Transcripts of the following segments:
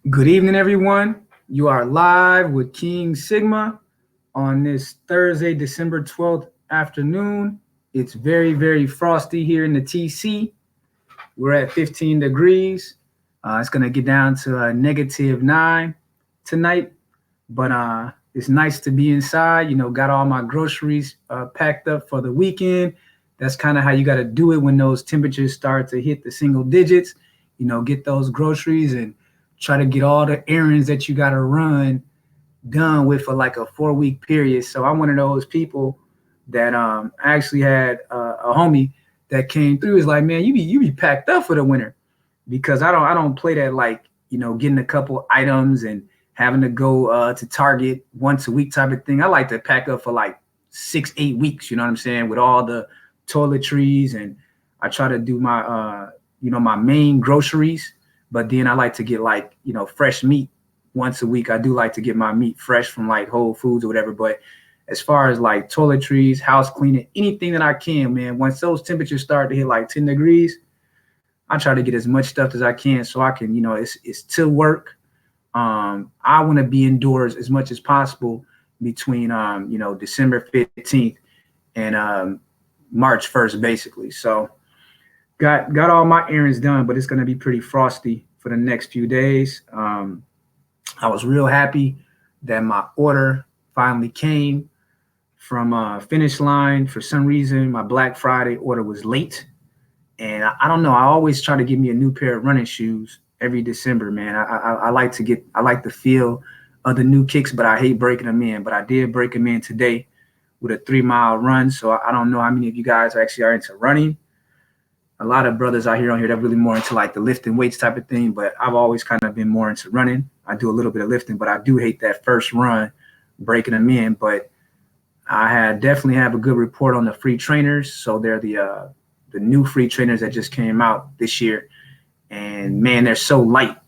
Good evening, everyone. You are live with King Sigma on this Thursday, December 12th afternoon. It's very, very frosty here in the TC. We're at 15 degrees. It's going to get down to -9 tonight, but it's nice to be inside. You know, got all my groceries packed up for the weekend. That's kind of how you got to do it when those temperatures start to hit the single digits. You know, get those groceries and try to get all the errands that you got to run done with for like a 4-week period. So I'm one of those people that actually had a homie that came through. Is like, man, you be packed up for the winter, because I don't play that, like, you know, getting a couple items and having to go to Target once a week type of thing. I like to pack up for like 6-8 weeks. You know what I'm saying? With all the toiletries, and I try to do my my main groceries. But then I like to get, like, you know, fresh meat once a week. I do like to get my meat fresh from like Whole Foods or whatever. But as far as like toiletries, house cleaning, anything that I can, man, once those temperatures start to hit like 10 degrees, I try to get as much stuff as I can so I can, you know, it's to work. I want to be indoors as much as possible between, December 15th and March 1st, basically. So got all my errands done, but it's going to be pretty frosty for the next few days. I was real happy that my order finally came from Finish Line. For some reason, my Black Friday order was late. And I don't know. I always try to get me a new pair of running shoes every December, man. I like the feel of the new kicks, but I hate breaking them in. But I did break them in today with a 3-mile run. So I don't know how many of you guys actually are into running. A lot of brothers out here on here that are really more into like the lifting weights type of thing, but I've always kind of been more into running. I do a little bit of lifting, but I do hate that first run, breaking them in. But I definitely have a good report on the free trainers. So they're the new free trainers that just came out this year. And man, they're so light.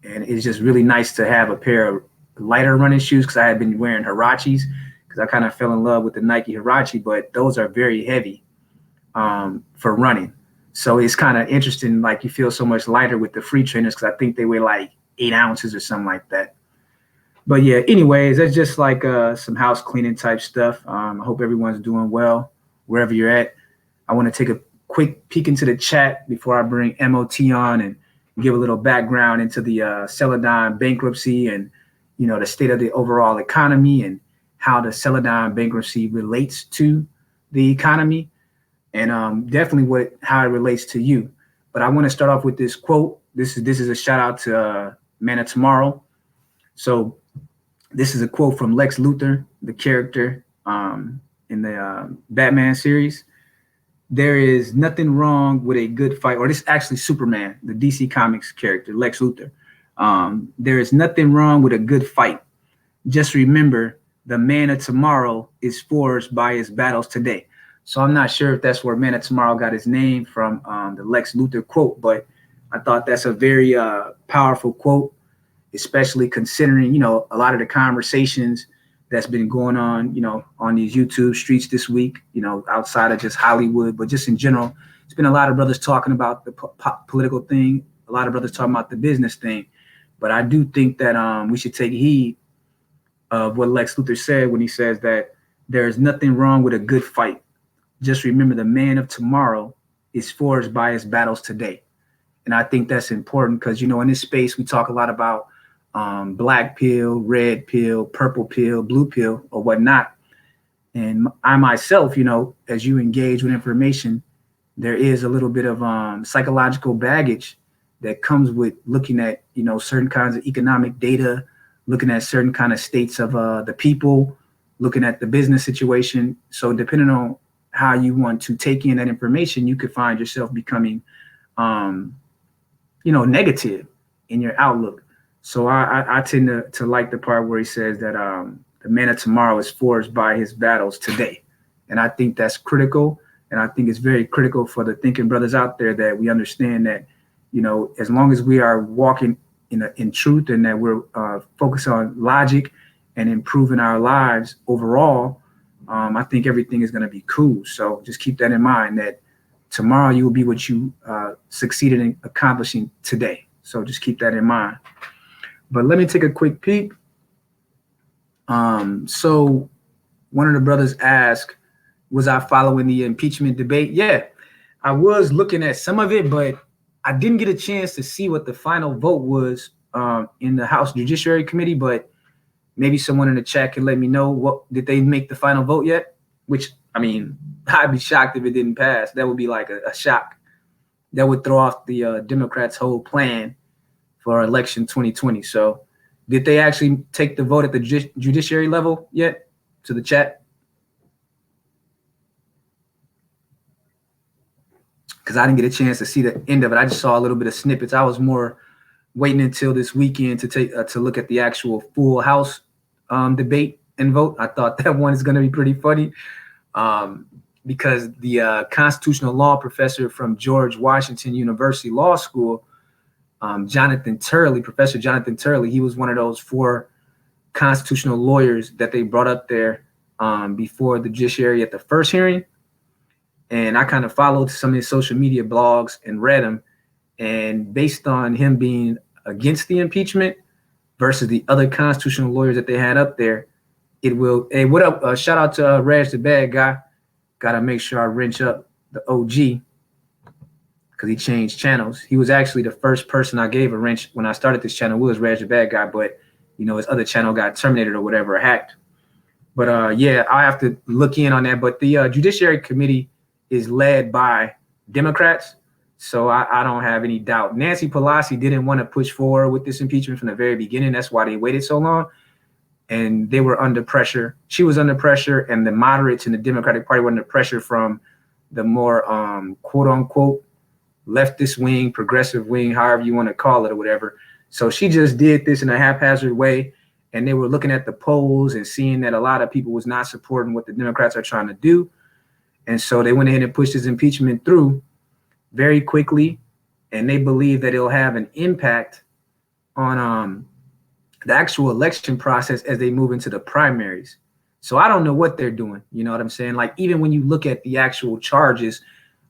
And it's just really nice to have a pair of lighter running shoes, because I had been wearing Hirachis, because I kind of fell in love with the Nike Huarache, but those are very heavy for running. So it's kind of interesting, like you feel so much lighter with the free trainers because I think they weigh like 8 ounces or something like that. But yeah, anyways, that's just like some house cleaning type stuff. I hope everyone's doing well wherever you're at. I want to take a quick peek into the chat before I bring MOT on and give a little background into the Celadon bankruptcy and, you know, the state of the overall economy and how the Celadon bankruptcy relates to the economy and definitely how it relates to you. But I want to start off with this quote. This is a shout out to Man of Tomorrow. So this is a quote from Lex Luthor, the character in the Batman series. There is nothing wrong with a good fight, or this is actually Superman, the DC Comics character, Lex Luthor. There is nothing wrong with a good fight. Just remember, the man of tomorrow is forged by his battles today. So I'm not sure if that's where Man of Tomorrow got his name from, the Lex Luthor quote, but I thought that's a very powerful quote, especially considering, you know, a lot of the conversations that's been going on, you know, on these YouTube streets this week, you know, outside of just Hollywood, but just in general, it's been a lot of brothers talking about the political thing, a lot of brothers talking about the business thing. But I do think that we should take heed of what Lex Luthor said when he says that there is nothing wrong with a good fight. Just remember, the man of tomorrow is forged by his battles today. And I think that's important because, you know, in this space, we talk a lot about black pill, red pill, purple pill, blue pill, or whatnot. And I myself, you know, as you engage with information, there is a little bit of psychological baggage that comes with looking at, you know, certain kinds of economic data, looking at certain kind of states of the people, looking at the business situation. So depending on how you want to take in that information, you could find yourself becoming, you know, negative in your outlook. So I tend to like the part where he says that the man of tomorrow is forged by his battles today. And I think that's critical. And I think it's very critical for the thinking brothers out there that we understand that, you know, as long as we are walking in truth and that we're focused on logic and improving our lives overall, I think everything is going to be cool. So just keep that in mind, that tomorrow you will be what you succeeded in accomplishing today. So just keep that in mind. But let me take a quick peek. So one of the brothers asked, was I following the impeachment debate? Yeah, I was looking at some of it, but I didn't get a chance to see what the final vote was in the House Judiciary Committee, but maybe someone in the chat can let me know, what did they make the final vote yet? Which, I mean, I'd be shocked if it didn't pass. That would be like a shock. That would throw off the Democrats' whole plan for election 2020. So did they actually take the vote at the judiciary level yet? To the chat? Because I didn't get a chance to see the end of it. I just saw a little bit of snippets. I was more waiting until this weekend to take to look at the actual full House debate and vote. I thought that one is going to be pretty funny because the constitutional law professor from George Washington University Law School, Professor Jonathan Turley, he was one of those 4 constitutional lawyers that they brought up there before the judiciary at the first hearing. And I kind of followed some of his social media blogs and read them. And based on him being against the impeachment versus the other constitutional lawyers that they had up there, it will. Hey, what up? Shout out to Raj the Bad Guy. Got to make sure I wrench up the OG because he changed channels. He was actually the first person I gave a wrench when I started this channel. Was Raj the Bad Guy, but you know his other channel got terminated or whatever, hacked. But yeah, I have to look in on that. But the Judiciary Committee is led by Democrats. So I don't have any doubt. Nancy Pelosi didn't want to push forward with this impeachment from the very beginning. That's why they waited so long. And they were under pressure. She was under pressure, and the moderates in the Democratic Party were under pressure from the more quote unquote leftist wing, progressive wing, however you want to call it or whatever. So she just did this in a haphazard way. And they were looking at the polls and seeing that a lot of people was not supporting what the Democrats are trying to do. And so they went ahead and pushed this impeachment through very quickly. And they believe that it'll have an impact on the actual election process as they move into the primaries. So I don't know what they're doing. You know what I'm saying? Like, even when you look at the actual charges,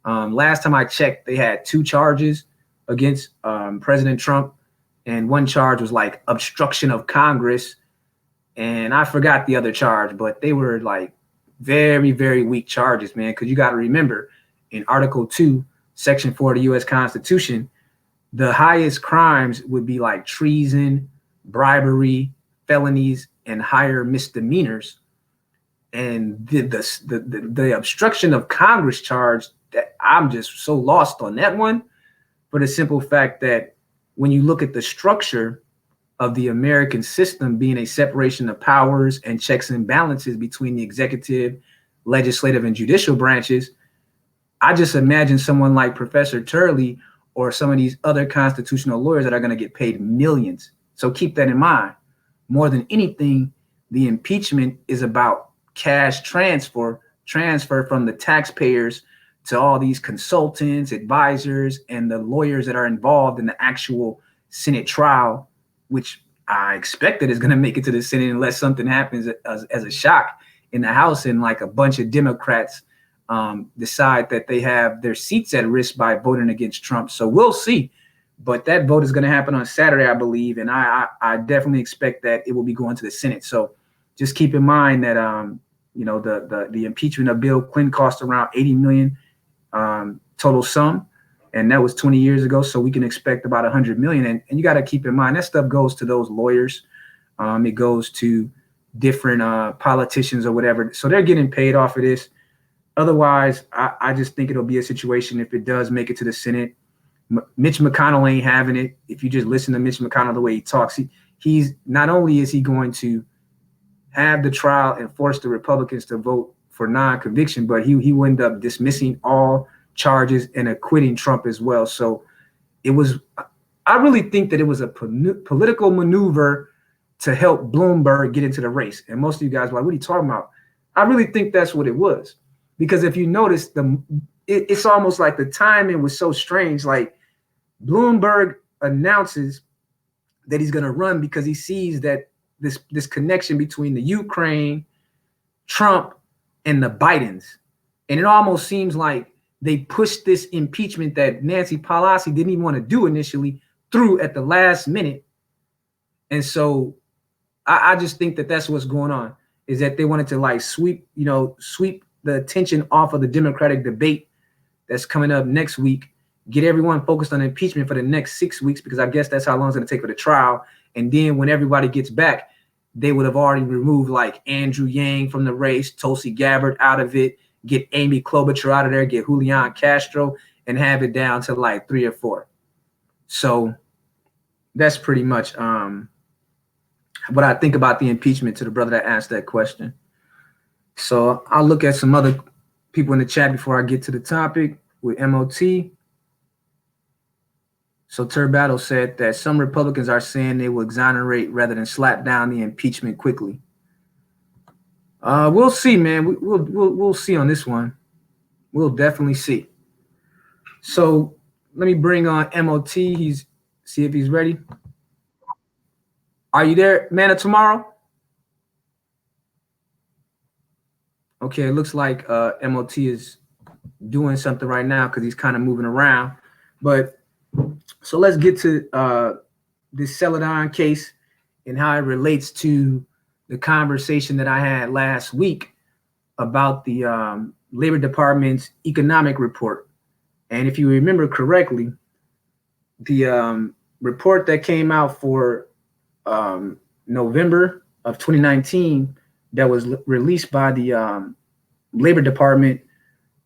last time I checked, they had 2 charges against President Trump, and one charge was like obstruction of Congress, and I forgot the other charge, but they were like very, very weak charges, man. Because you got to remember, in Article 2, Section 4 of the U.S. Constitution, the highest crimes would be like treason, bribery, felonies, and higher misdemeanors. And the obstruction of Congress charge, that I'm just so lost on that one, for the simple fact that when you look at the structure of the American system being a separation of powers and checks and balances between the executive, legislative, and judicial branches, I just imagine someone like Professor Turley or some of these other constitutional lawyers that are going to get paid millions. So keep that in mind. More than anything, the impeachment is about cash transfer from the taxpayers to all these consultants, advisors, and the lawyers that are involved in the actual Senate trial, which I expected is going to make it to the Senate unless something happens as a shock in the House and like a bunch of Democrats decide that they have their seats at risk by voting against Trump. So we'll see. But that vote is going to happen on Saturday, I believe. And I definitely expect that it will be going to the Senate. So just keep in mind that, the impeachment of Bill Clinton cost around $80 million total sum. And that was 20 years ago. So we can expect about $100 million. And you got to keep in mind that stuff goes to those lawyers. It goes to different politicians or whatever. So they're getting paid off of this. Otherwise, I just think it'll be a situation if it does make it to the Senate. Mitch McConnell ain't having it. If you just listen to Mitch McConnell, the way he talks, he's not only is he going to have the trial and force the Republicans to vote for non-conviction, but he will end up dismissing all charges and acquitting Trump as well. So I really think that it was a political maneuver to help Bloomberg get into the race. And most of you guys are like, what are you talking about? I really think that's what it was. Because if you notice, it's almost like the timing was so strange. Like, Bloomberg announces that he's going to run because he sees that this connection between the Ukraine, Trump, and the Bidens. And it almost seems like they pushed this impeachment that Nancy Pelosi didn't even want to do initially through at the last minute. And so I just think that that's what's going on, is that they wanted to like sweep the attention off of the Democratic debate that's coming up next week, get everyone focused on impeachment for the next 6 weeks, because I guess that's how long it's going to take for the trial. And then when everybody gets back, they would have already removed like Andrew Yang from the race, Tulsi Gabbard out of it, get Amy Klobuchar out of there, get Julian Castro, and have it down to like 3 or 4. So that's pretty much what I think about the impeachment, to the brother that asked that question. So I'll look at some other people in the chat before I get to the topic with MOT. So Turbattle said that some Republicans are saying they will exonerate rather than slap down the impeachment quickly. We'll see, man. We'll see on this one. We'll definitely see. So let me bring on MOT. See if he's ready. Are you there, man, of tomorrow? Okay, it looks like MOT is doing something right now because he's kind of moving around. But so let's get to this Celadon case and how it relates to the conversation that I had last week about the Labor Department's economic report. And if you remember correctly, the report that came out for November of 2019 that was released by the Labor Department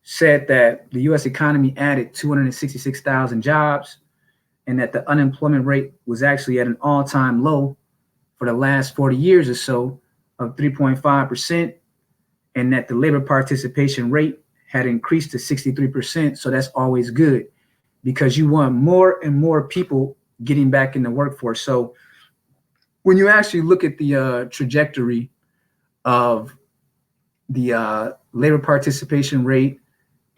said that the U.S. economy added 266,000 jobs, and that the unemployment rate was actually at an all-time low for the last 40 years or so of 3.5%, and that the labor participation rate had increased to 63%. So that's always good, because you want more and more people getting back in the workforce. So when you actually look at the trajectory of the labor participation rate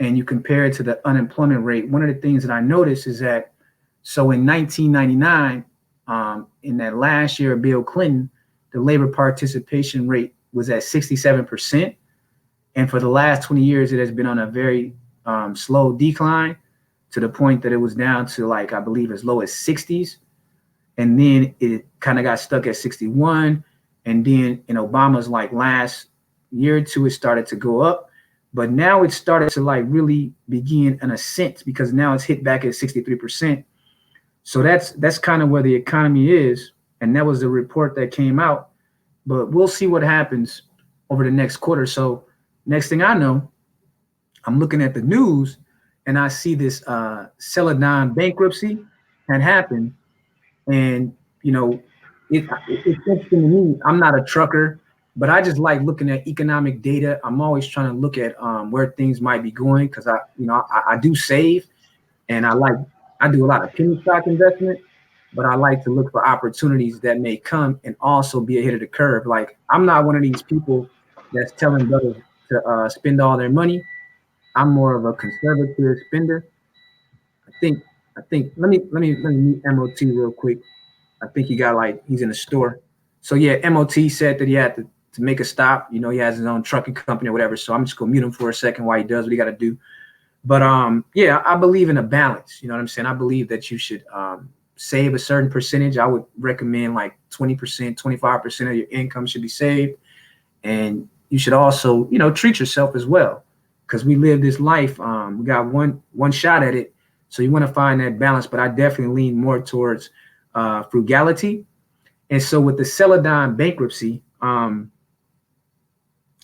and you compare it to the unemployment rate, one of the things that I noticed is that, so in 1999, in that last year of Bill Clinton, the labor participation rate was at 67%. And for the last 20 years, it has been on a very slow decline to the point that it was down to like, I believe as low as 60s. And then it kind of got stuck at 61. And then in Obama's like last year or two, it started to go up. But now it started to like really begin an ascent because now it's hit back at 63%. So that's kind of where the economy is. And that was the report that came out. But we'll see what happens over the next quarter. So next thing I know, I'm looking at the news and I see this Celadon bankruptcy had happened. And, you know, it's interesting to me. I'm not a trucker, but I just like looking at economic data. I'm always trying to look at where things might be going because I do save and I do a lot of penny stock investment, but I like to look for opportunities that may come and also be ahead of the curve. Like I'm not one of these people that's telling brothers to spend all their money. I'm more of a conservative spender. I think let me meet MOT real quick. I think he's in the store. So yeah, MOT said that he had to make a stop. You know, he has his own trucking company or whatever. So I'm just gonna mute him for a second while he does what he gotta do. But yeah, I believe in a balance. You know what I'm saying? I believe that you should save a certain percentage. I would recommend like 20%, 25% of your income should be saved. And you should also, you know, treat yourself as well. Because we live this life. We got one shot at it. So you want to find that balance. But I definitely lean more towards frugality. And so with the Celadon bankruptcy,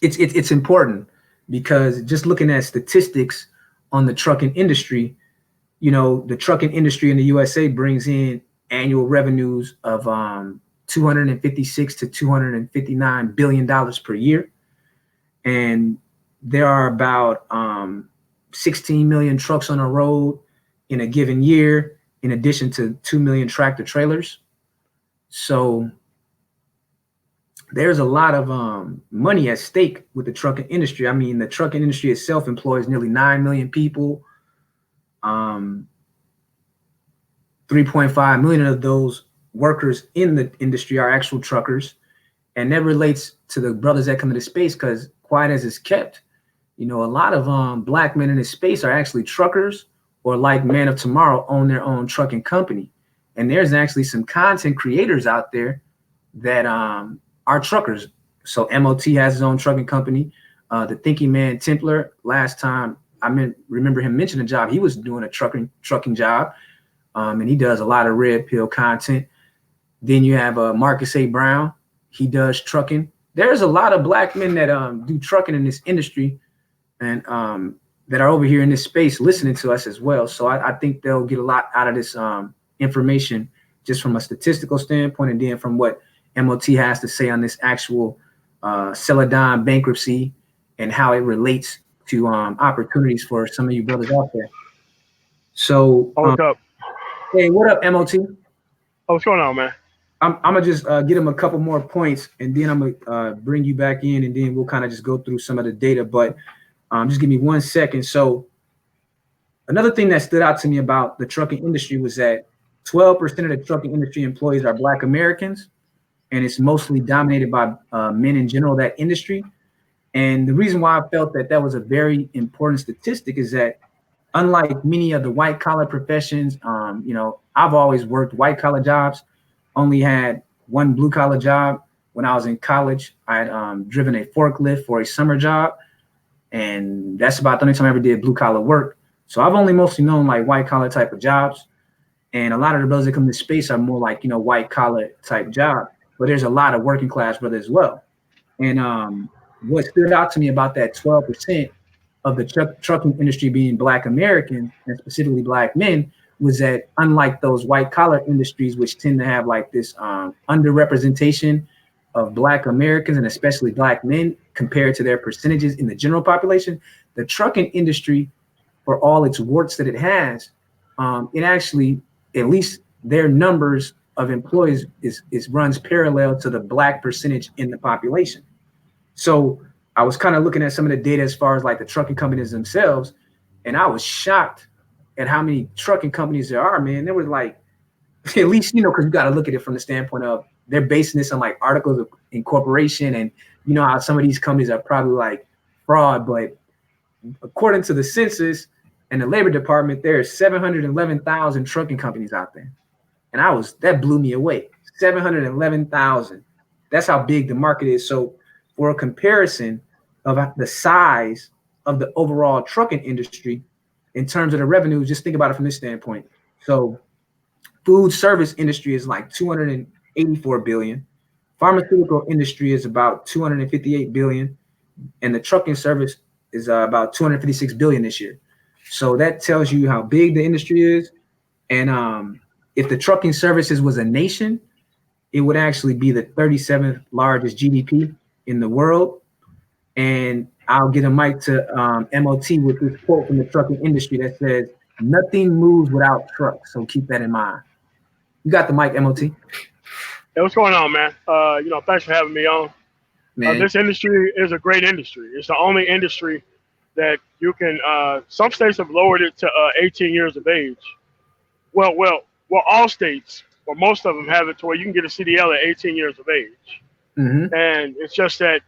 it's important because just looking at statistics on the trucking industry, you know, the trucking industry in the USA brings in annual revenues of $256 to $259 billion per year. And there are about 16 million trucks on the road in a given year, in addition to 2 million tractor trailers. So there's a lot of money at stake with the trucking industry. I mean, the trucking industry itself employs nearly 9 million people. 3.5 million of those workers in the industry are actual truckers. And that relates to the brothers that come into space because quiet as it's kept, you know, a lot of black men in this space are actually truckers or like Man of Tomorrow own their own trucking company. And there's actually some content creators out there that are truckers. So MOT has his own trucking company. The Thinking Man Templar, last time remember him mention a job, he was doing a trucking job. And he does a lot of red pill content. Then you have Marcus A. Brown. He does trucking. There's a lot of black men that do trucking in this industry and that are over here in this space listening to us as well. So I think they'll get a lot out of this information just from a statistical standpoint and then from what MOT has to say on this actual Celadon bankruptcy and how it relates to opportunities for some of you brothers out there. So, what's up? Hey, what up, MOT? Oh, what's going on, man? I'm gonna just get him a couple more points, and then I'm gonna bring you back in, and then we'll kind of just go through some of the data. But just give me 1 second. So, another thing that stood out to me about the trucking industry was that 12% of the trucking industry employees are Black Americans, and it's mostly dominated by men in general, that industry. And the reason why I felt that was a very important statistic is that unlike many of the white collar professions, you know, I've always worked white collar jobs, only had one blue collar job. When I was in college, I had driven a forklift for a summer job. And that's about the only time I ever did blue collar work. So I've only mostly known like white collar type of jobs. And a lot of the brothers that come to space are more like, you know, white collar type job. But there's a lot of working class brothers as well. And what stood out to me about that 12% of the trucking industry being Black Americans and specifically Black men was that unlike those white collar industries, which tend to have like this underrepresentation of Black Americans and especially Black men compared to their percentages in the general population, the trucking industry, for all its warts that it has, it actually, at least their numbers of employees is runs parallel to the Black percentage in the population. So I was kind of looking at some of the data as far as like the trucking companies themselves, and I was shocked at how many trucking companies there are, man. There was like, at least, you know, because you got to look at it from the standpoint of they're basing this on like articles of incorporation and you know how some of these companies are probably like fraud, but according to the census and the labor department, there are 711,000 trucking companies out there. And that blew me away. 711,000. That's how big the market is. So for a comparison of the size of the overall trucking industry in terms of the revenue, just think about it from this standpoint. So food service industry is like 284 billion. Pharmaceutical industry is about 258 billion, and the trucking service is about 256 billion this year. So that tells you how big the industry is. And if the trucking services was a nation, it would actually be the 37th largest GDP in the world. And I'll get a mic to MOT with this quote from the trucking industry that says, "Nothing moves without trucks." So keep that in mind. You got the mic, MOT. Hey, what's going on, man? Thanks for having me on. Man. This industry is a great industry. It's the only industry that you can. Some states have lowered it to 18 years of age. Well, all states, or most of them, have it to where you can get a CDL at 18 years of age. Mm-hmm. And it's just that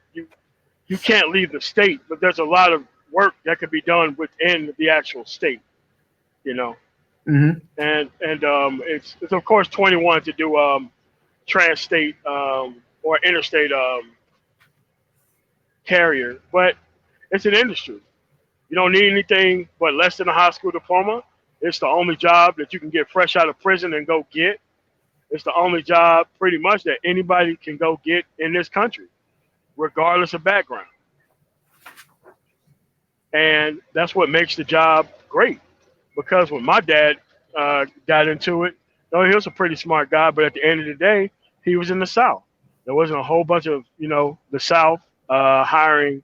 you can't leave the state, but there's a lot of work that could be done within the actual state, you know. Mm-hmm. And it's of course 21 to do trans-state or interstate carrier, but it's an industry. You don't need anything but less than a high school diploma. It's the only job that you can get fresh out of prison and go get. It's the only job pretty much that anybody can go get in this country, regardless of background. And that's what makes the job great. Because when my dad got into it, he was a pretty smart guy, but at the end of the day, he was in the South. There wasn't a whole bunch of, the South hiring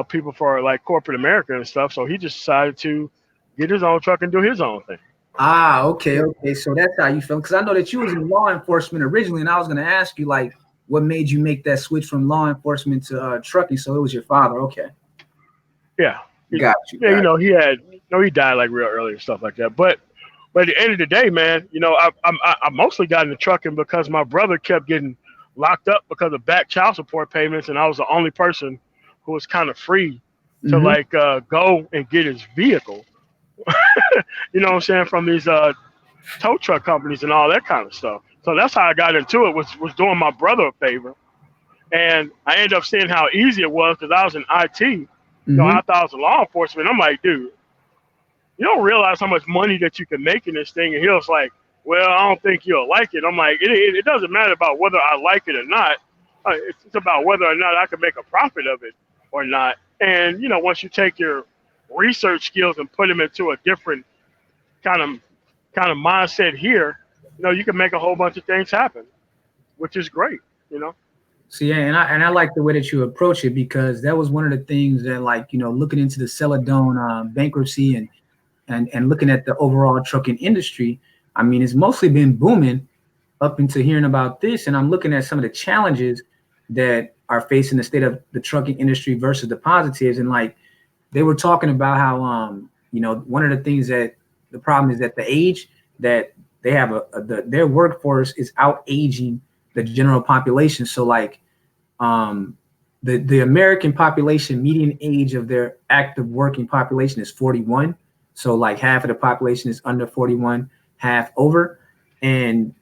people for like corporate America and stuff. So he just decided to get his own truck and do his own thing. Ah, okay. So that's how you feel. Because I know that you was in law enforcement originally, and I was going to ask you, like, what made you make that switch from law enforcement to trucking? So it was your father. Okay. Yeah. Got you. He died like real early and stuff like that. But at the end of the day, man, I mostly got into trucking because my brother kept getting locked up because of back child support payments, and I was the only person who was kind of free to go and get his vehicle. You know what I'm saying, from these tow truck companies and all that kind of stuff. So that's how I got into it, was doing my brother a favor. And I ended up seeing how easy it was because I was in IT. I thought I was in law enforcement. I'm like, dude, you don't realize how much money that you can make in this thing. And he was like, well, I don't think you'll like it. I'm like, it doesn't matter about whether I like it or not. It's about whether or not I can make a profit of it or not. And, once you take your research skills and put them into a different kind of mindset here, you can make a whole bunch of things happen, which is great, So yeah, and I like the way that you approach it, because that was one of the things that, like, looking into the Celadon bankruptcy and looking at the overall trucking industry, I mean, it's mostly been booming up into hearing about this. And I'm looking at some of the challenges that are facing the state of the trucking industry versus the positives. And like, they were talking about how, one of the things that the problem is that the age that they have their workforce is out aging the general population. So like, the American population median age of their active working population is 41. So like half of the population is under 41, half over. And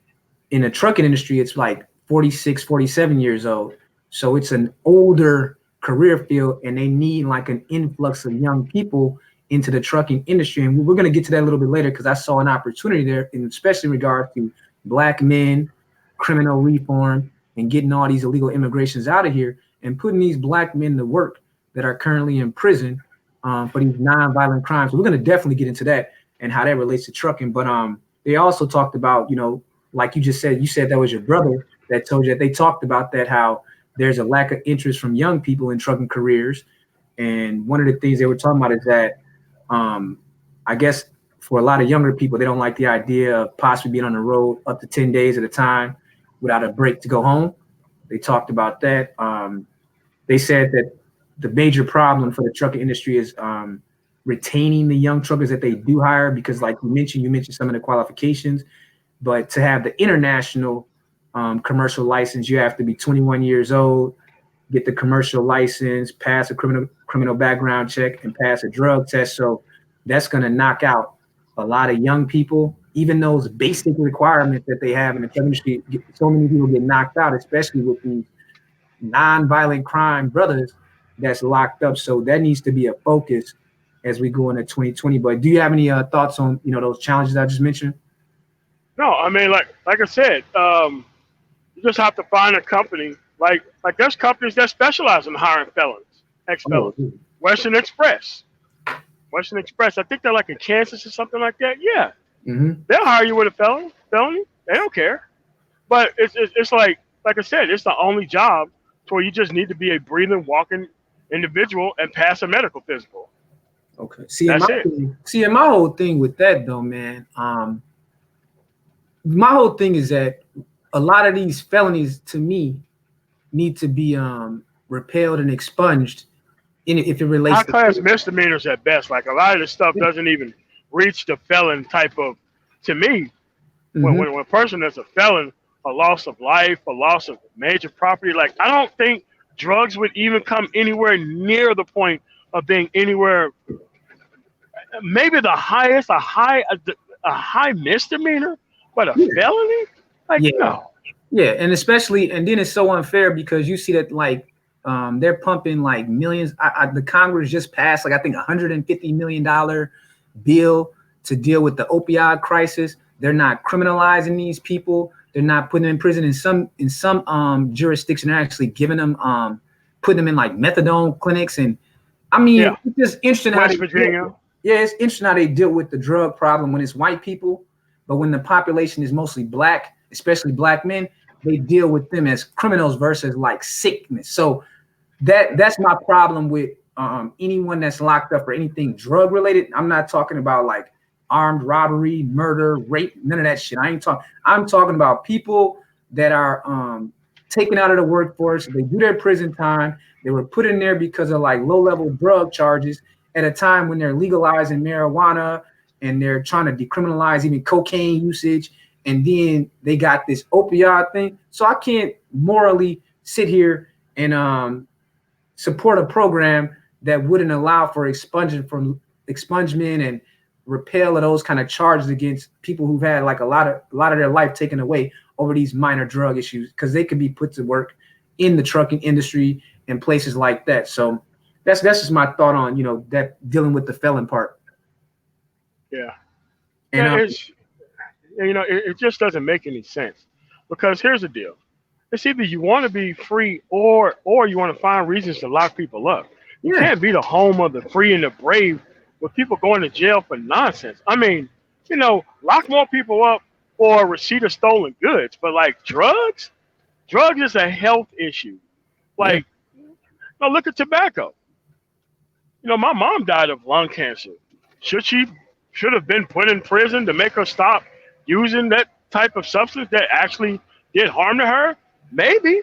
in the trucking industry, it's like 46, 47 years old. So it's an older career field, and they need like an influx of young people into the trucking industry. And we're going to get to that a little bit later, because I saw an opportunity there, and especially in regard to Black men, criminal reform, and getting all these illegal immigrations out of here and putting these Black men to work that are currently in prison for these nonviolent crimes. So we're going to definitely get into that and how that relates to trucking. But they also talked about, like you just said, that was your brother that told you that. They talked about that, how there's a lack of interest from young people in trucking careers. And one of the things they were talking about is that, I guess for a lot of younger people, they don't like the idea of possibly being on the road up to 10 days at a time without a break to go home. They talked about that. They said that the major problem for the trucking industry is retaining the young truckers that they do hire, because like you mentioned some of the qualifications, but to have the international commercial license, you have to be 21 years old. get the commercial license, pass a criminal background check, and pass a drug test. So that's going to knock out a lot of young people, even those basic requirements that they have in the industry. So many people get knocked out, especially with these non-violent crime brothers that's locked up. So that needs to be a focus as we go into 2020. But do you have any thoughts on those challenges I just mentioned? No, I mean, like I said, you just have to find a company. Like there's companies that specialize in hiring felons, ex-felons. Oh, Western Express. Western Express. I think they're like in Kansas or something like that. Yeah, they'll hire you with a felony. They don't care. But it's like I said, it's the only job where you just need to be a breathing, walking individual and pass a medical physical. okay. That's it. My whole thing with that though, man. My whole thing is that a lot of these felonies, to me, need to be repelled and expunged. If it relates High to class misdemeanors at best. Like a lot of this stuff doesn't even reach the felon type of. To me, when a person is a felon, a loss of life, a loss of major property, like I don't think drugs would even come anywhere near the point of being anywhere. Maybe the highest, a high misdemeanor, but a felony, like yeah. no. Yeah, and especially, and then it's so unfair because you see that like they're pumping like millions. The Congress just passed like I think $150 million bill to deal with the opioid crisis. They're not criminalizing these people. They're not putting them in prison. In some jurisdiction, they're actually giving them putting them in like methadone clinics. And I mean, it's just interesting West Virginia. It's interesting how they deal with the drug problem when it's white people, but when the population is mostly black, especially black men, they deal with them as criminals versus like sickness. So that's my problem with anyone that's locked up for anything drug related. I'm not talking about like armed robbery, murder, rape, none of that shit. I'm talking about people that are taken out of the workforce. They do their prison time. They were put in there because of like low level drug charges at a time when they're legalizing marijuana and they're trying to decriminalize even cocaine usage. And then they got this opioid thing. So I can't morally sit here and support a program that wouldn't allow for expungement and repeal of those kind of charges against people who've had like a lot of their life taken away over these minor drug issues, because they could be put to work in the trucking industry and places like that. So that's just my thought on that dealing with the felon part. Yeah. And It just doesn't make any sense, because here's the deal: it's either you want to be free or you want to find reasons to lock people up. You can't be the home of the free and the brave with people going to jail for nonsense. I mean, lock more people up for receipt of stolen goods, but like drugs is a health issue. Like, look at tobacco. My mom died of lung cancer. Should have been put in prison to make her stop using that type of substance that actually did harm to her? Maybe.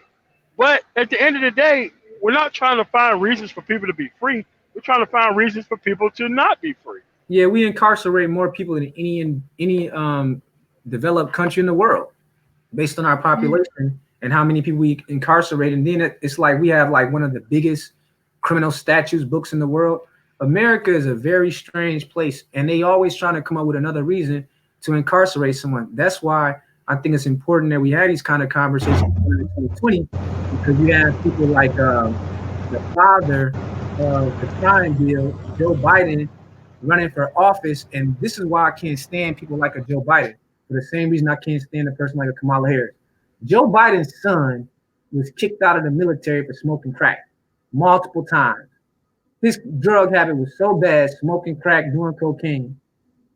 But at the end of the day, we're not trying to find reasons for people to be free. We're trying to find reasons for people to not be free. Yeah, we incarcerate more people than any developed country in the world based on our population and how many people we incarcerate. And then it's like we have like one of the biggest criminal statutes books in the world. America is a very strange place, and they always trying to come up with another reason to incarcerate someone. That's why I think it's important that we have these kind of conversations in 2020, because you have people like the father of the crime bill, Joe Biden, running for office. And this is why I can't stand people like a Joe Biden, for the same reason I can't stand a person like a Kamala Harris. Joe Biden's son was kicked out of the military for smoking crack multiple times. His drug habit was so bad, smoking crack, doing cocaine,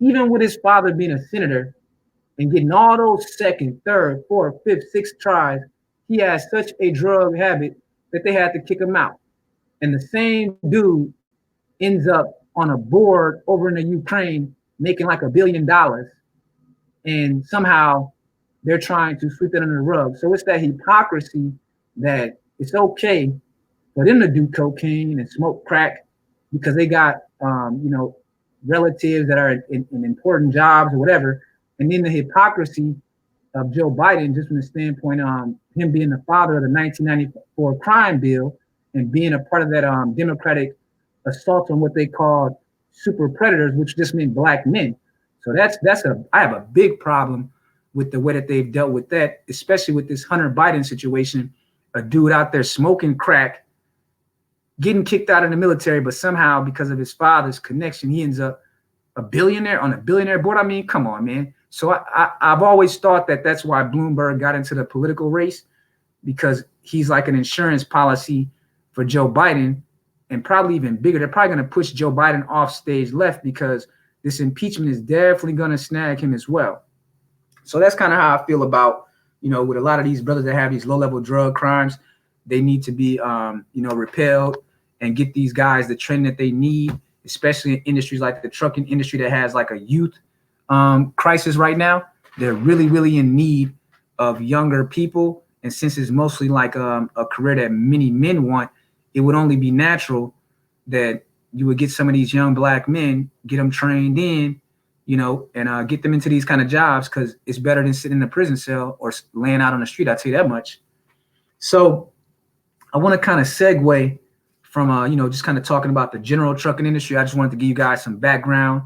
even with his father being a senator and getting all those second, third, fourth, fifth, sixth tries, he has such a drug habit that they had to kick him out. And the same dude ends up on a board over in the Ukraine making like $1 billion. And somehow they're trying to sweep it under the rug. So it's that hypocrisy that it's okay for them to do cocaine and smoke crack because they got, relatives that are in important jobs or whatever. And then the hypocrisy of Joe Biden, just from the standpoint him being the father of the 1994 crime bill, and being a part of that Democratic assault on what they called super predators, which just mean black men. So I have a big problem with the way that they've dealt with that, especially with this Hunter Biden situation, a dude out there smoking crack, getting kicked out of the military, but somehow because of his father's connection, he ends up a billionaire on a billionaire board. I mean, come on, man. So I've always thought that that's why Bloomberg got into the political race, because he's like an insurance policy for Joe Biden, and probably even bigger. They're probably going to push Joe Biden off stage left because this impeachment is definitely going to snag him as well. So that's kind of how I feel about, with a lot of these brothers that have these low-level drug crimes. They need to be, repelled and get these guys the training that they need, especially in industries like the trucking industry that has like a youth crisis right now. They're really, really in need of younger people. And since it's mostly like a career that many men want, it would only be natural that you would get some of these young black men, get them trained in, and get them into these kind of jobs, because it's better than sitting in a prison cell or laying out on the street. I'll tell you that much. So I want to kind of segue from, just kind of talking about the general trucking industry. I just wanted to give you guys some background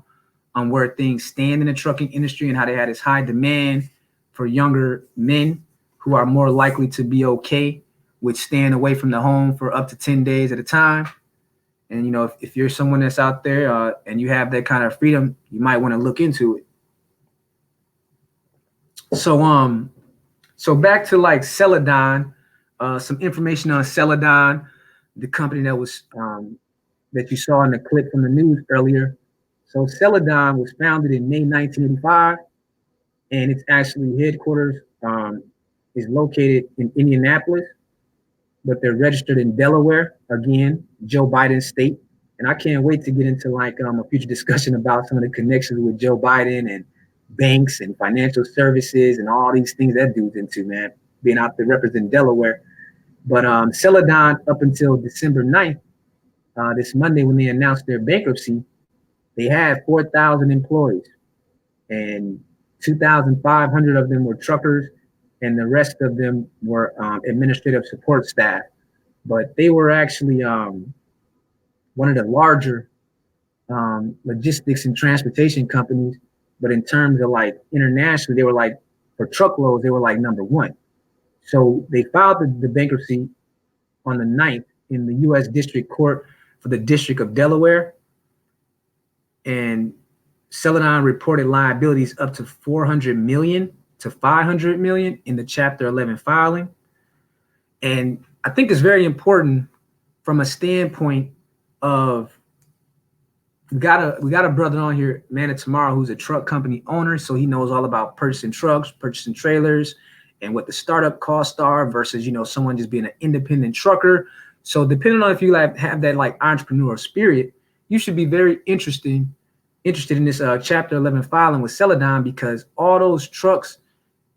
on where things stand in the trucking industry and how they had this high demand for younger men who are more likely to be okay with staying away from the home for up to 10 days at a time. And, if you're someone that's out there and you have that kind of freedom, you might want to look into it. So back to like Celadon, some information on Celadon, the company that was that you saw in the clip from the news earlier. So Celadon was founded in May 1985, and its actually headquarters is located in Indianapolis, but they're registered in Delaware, again, Joe Biden's state. And I can't wait to get into like a future discussion about some of the connections with Joe Biden and banks and financial services and all these things that dude's into, man, being out there representing Delaware. But Celadon, up until December 9th, this Monday when they announced their bankruptcy, they had 4,000 employees, and 2,500 of them were truckers, and the rest of them were administrative support staff. But they were actually one of the larger logistics and transportation companies. But in terms of like internationally, they were like, for truckloads, they were like number one. So they filed the bankruptcy on the 9th in the U.S. District Court for the District of Delaware. And Celadon reported liabilities up to $400 million to $500 million in the Chapter 11 filing. And I think it's very important from a standpoint of, we got a brother on here, Man of Tomorrow, who's a truck company owner. So he knows all about purchasing trucks, purchasing trailers, and what the startup costs are versus, someone just being an independent trucker. So depending on if you have that like entrepreneurial spirit, you should be very interested in this Chapter 11 filing with Celadon, because all those trucks,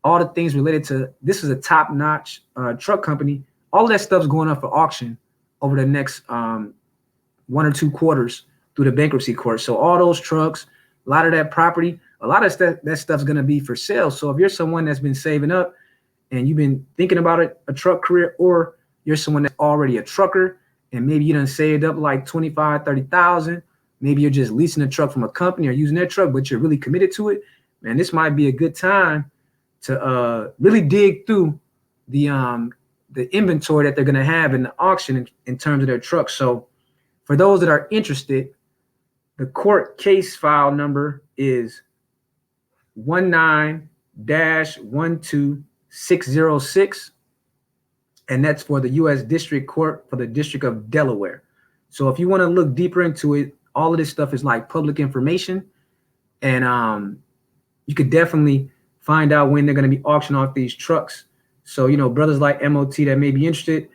all the things related to, this is a top-notch truck company. All of that stuff's going up for auction over the next 1 or 2 quarters through the bankruptcy court. So all those trucks, a lot of that property, a lot of that stuff's going to be for sale. So if you're someone that's been saving up and you've been thinking about a truck career, or you're someone that's already a trucker and maybe you done saved up like 25, 30,000, maybe you're just leasing a truck from a company or using their truck, but you're really committed to it, man, this might be a good time to really dig through the inventory that they're going to have in the auction in terms of their trucks. So for those that are interested, the court case file number is 19-12606, and that's for the U.S. District Court for the District of Delaware. So if you want to look deeper into it, all of this stuff is like public information, and you could definitely find out when they're going to be auctioning off these trucks. So, brothers like MOT that may be interested,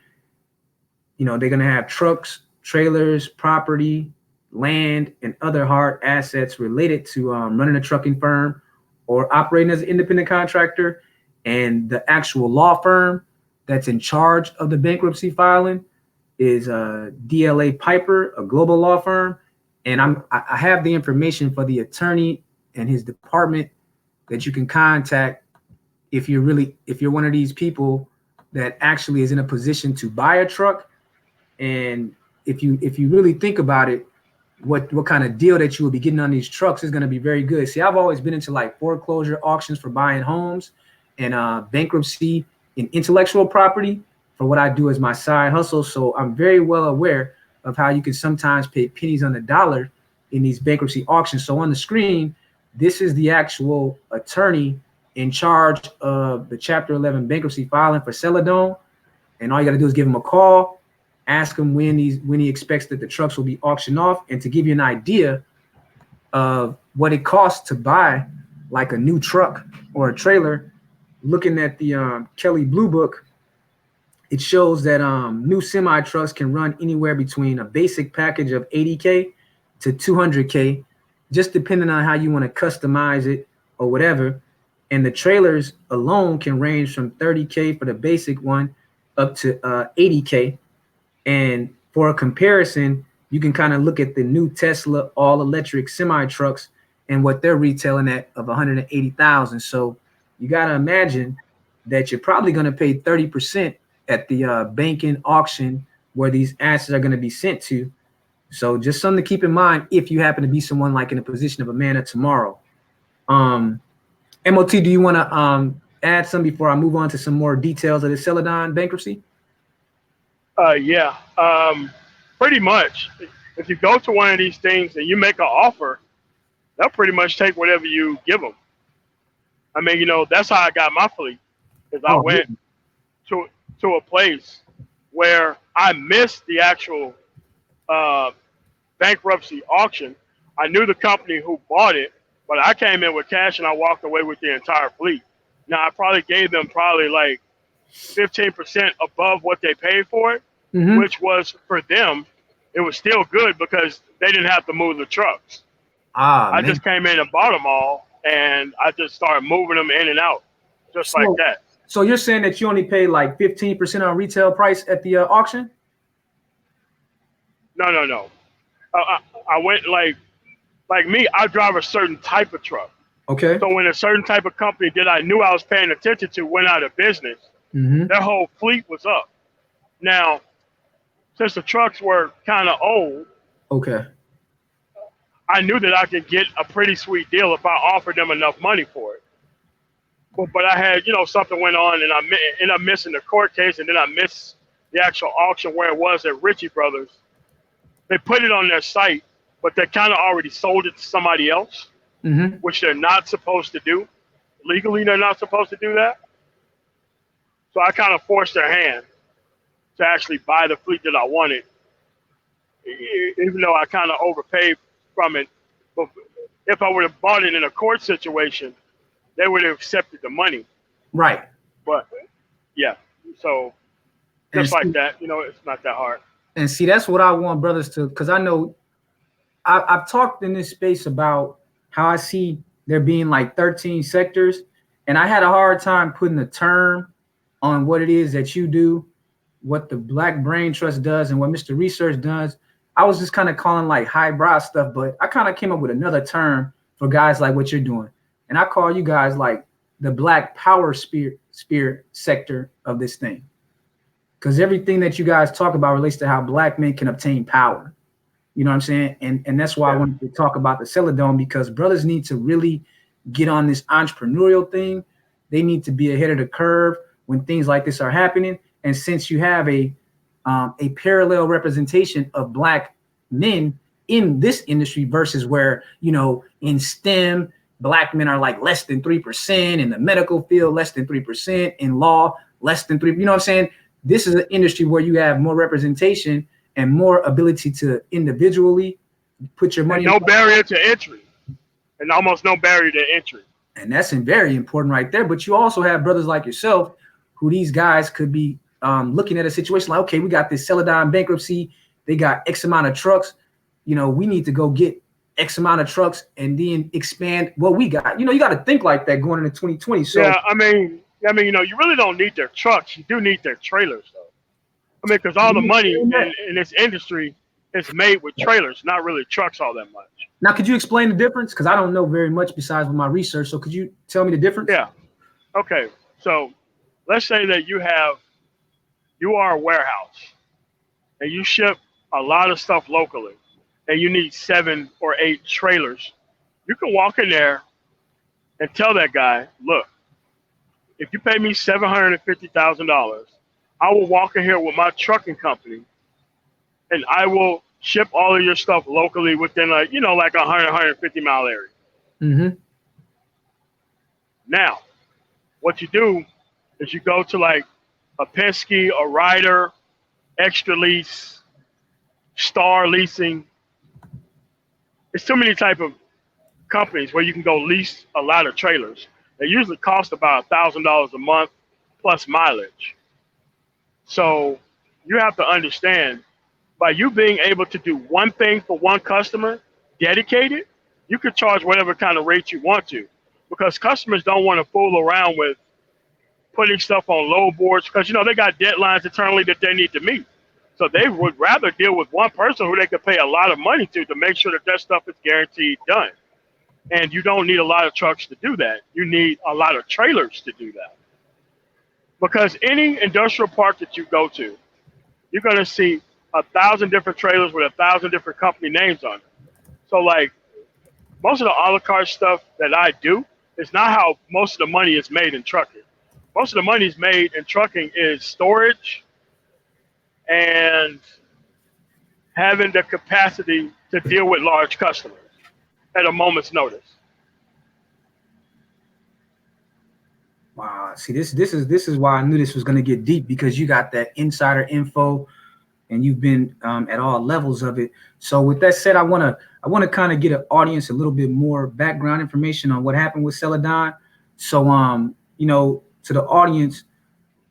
they're going to have trucks, trailers, property, land, and other hard assets related to running a trucking firm or operating as an independent contractor. And the actual law firm that's in charge of the bankruptcy filing is DLA Piper, a global law firm. And I have the information for the attorney and his department that you can contact if you're one of these people that actually is in a position to buy a truck And if you really think about it, what kind of deal that you will be getting on these trucks is going to be very good. See, I've always been into like foreclosure auctions for buying homes and bankruptcy in intellectual property for what I do as my side hustle. So I'm very well aware of how you can sometimes pay pennies on the dollar in these bankruptcy auctions. So on the screen, this is the actual attorney in charge of the Chapter 11 bankruptcy filing for Celadon. And all you got to do is give him a call, ask him when he expects that the trucks will be auctioned off, and to give you an idea of what it costs to buy like a new truck or a trailer. Looking at the Kelly Blue Book, it shows that new semi trucks can run anywhere between a basic package of 80K to 200K, just depending on how you want to customize it or whatever. And the trailers alone can range from 30K for the basic one up to 80K. And for a comparison, you can kind of look at the new Tesla all-electric semi trucks and what they're retailing at of 180,000. So you got to imagine that you're probably going to pay 30% at the banking auction where these assets are going to be sent to. So just something to keep in mind if you happen to be someone like in a position of a man of tomorrow. MOT, do you want to add some before I move on to some more details of the Celadon bankruptcy? Yeah. Pretty much. If you go to one of these things and you make an offer, they'll pretty much take whatever you give them. I mean, you know, that's how I got my fleet. Is I went to a place where I missed the actual bankruptcy auction. I knew the company who bought it, but I came in with cash and I walked away with the entire fleet. Now, I probably gave them like 15% above what they paid for it, which was for them. It was still good because they didn't have to move the trucks. I just came in and bought them all, and I just started moving them in and out, just like that. So you're saying that you only paid like 15% on retail price at the auction? No. I went like me, I drive a certain type of truck. Okay. So when a certain type of company that I knew I was paying attention to went out of business, their whole fleet was up. Now, since the trucks were kind of old, okay, I knew that I could get a pretty sweet deal if I offered them enough money for it. But I had, something went on, and I ended up missing the court case, and then I missed the actual auction where it was at Ritchie Brothers. They put it on their site, but they kind of already sold it to somebody else, which they're not supposed to do. Legally, they're not supposed to do that. So I kind of forced their hand to actually buy the fleet that I wanted, even though I kind of overpaid from it. But if I would have bought it in a court situation, they would have accepted the money. Right. But, yeah, so just like that, it's not that hard. And see, that's what I want brothers to, because I know I've talked in this space about how I see there being like 13 sectors, and I had a hard time putting a term on what it is that you do, what the Black Brain Trust does, and what Mr. Research does. I was just kind of calling like highbrow stuff, but I kind of came up with another term for guys like what you're doing. And I call you guys like the Black Power Spirit sector of this thing. Because everything that you guys talk about relates to how Black men can obtain power. You know what I'm saying? And that's why I wanted to talk about the Celadon, because brothers need to really get on this entrepreneurial thing. They need to be ahead of the curve when things like this are happening. And since you have a parallel representation of Black men in this industry versus where, in STEM, Black men are like less than 3%, in the medical field, less than 3%, in law, less than 3%. You know what I'm saying? This is an industry where you have more representation and more ability to individually put your money. And no barrier to entry, and almost no barrier to entry. And that's very important right there. But you also have brothers like yourself, who these guys could be looking at a situation like, okay, we got this Celadon bankruptcy. They got X amount of trucks. We need to go get X amount of trucks and then expand what we got. You got to think like that going into 2020. So yeah, I mean, you really don't need their trucks. You do need their trailers, though. I mean, because all the money in this industry is made with trailers, not really trucks all that much. Now, could you explain the difference? Because I don't know very much besides with my research. So could you tell me the difference? Yeah. Okay. So let's say that you are a warehouse and you ship a lot of stuff locally, and you need 7 or 8 trailers, you can walk in there and tell that guy, look, if you pay me $750,000, I will walk in here with my trucking company, and I will ship all of your stuff locally within like 100, 150 mile area. Mm-hmm. Now, what you do is you go to like a Penske, a Ryder, Extra Lease, Star Leasing. There's too many type of companies where you can go lease a lot of trailers. They usually cost about $1,000 a month plus mileage. So you have to understand, by you being able to do one thing for one customer, dedicated, you could charge whatever kind of rate you want to, because customers don't want to fool around with putting stuff on load boards, because they got deadlines internally that they need to meet. So they would rather deal with one person who they could pay a lot of money to make sure that stuff is guaranteed done. And you don't need a lot of trucks to do that. You need a lot of trailers to do that. Because any industrial park that you go to, you're going to see 1,000 different trailers with 1,000 different company names on it. So like most of the a la carte stuff that I do is not how most of the money is made in trucking. Most of the money is made in trucking is storage and having the capacity to deal with large customers at a moment's notice. Wow. See, this is why I knew this was going to get deep, because you got that insider info, and you've been at all levels of it. So with that said, I want to kind of get an audience a little bit more background information on what happened with Celadon. So to the audience,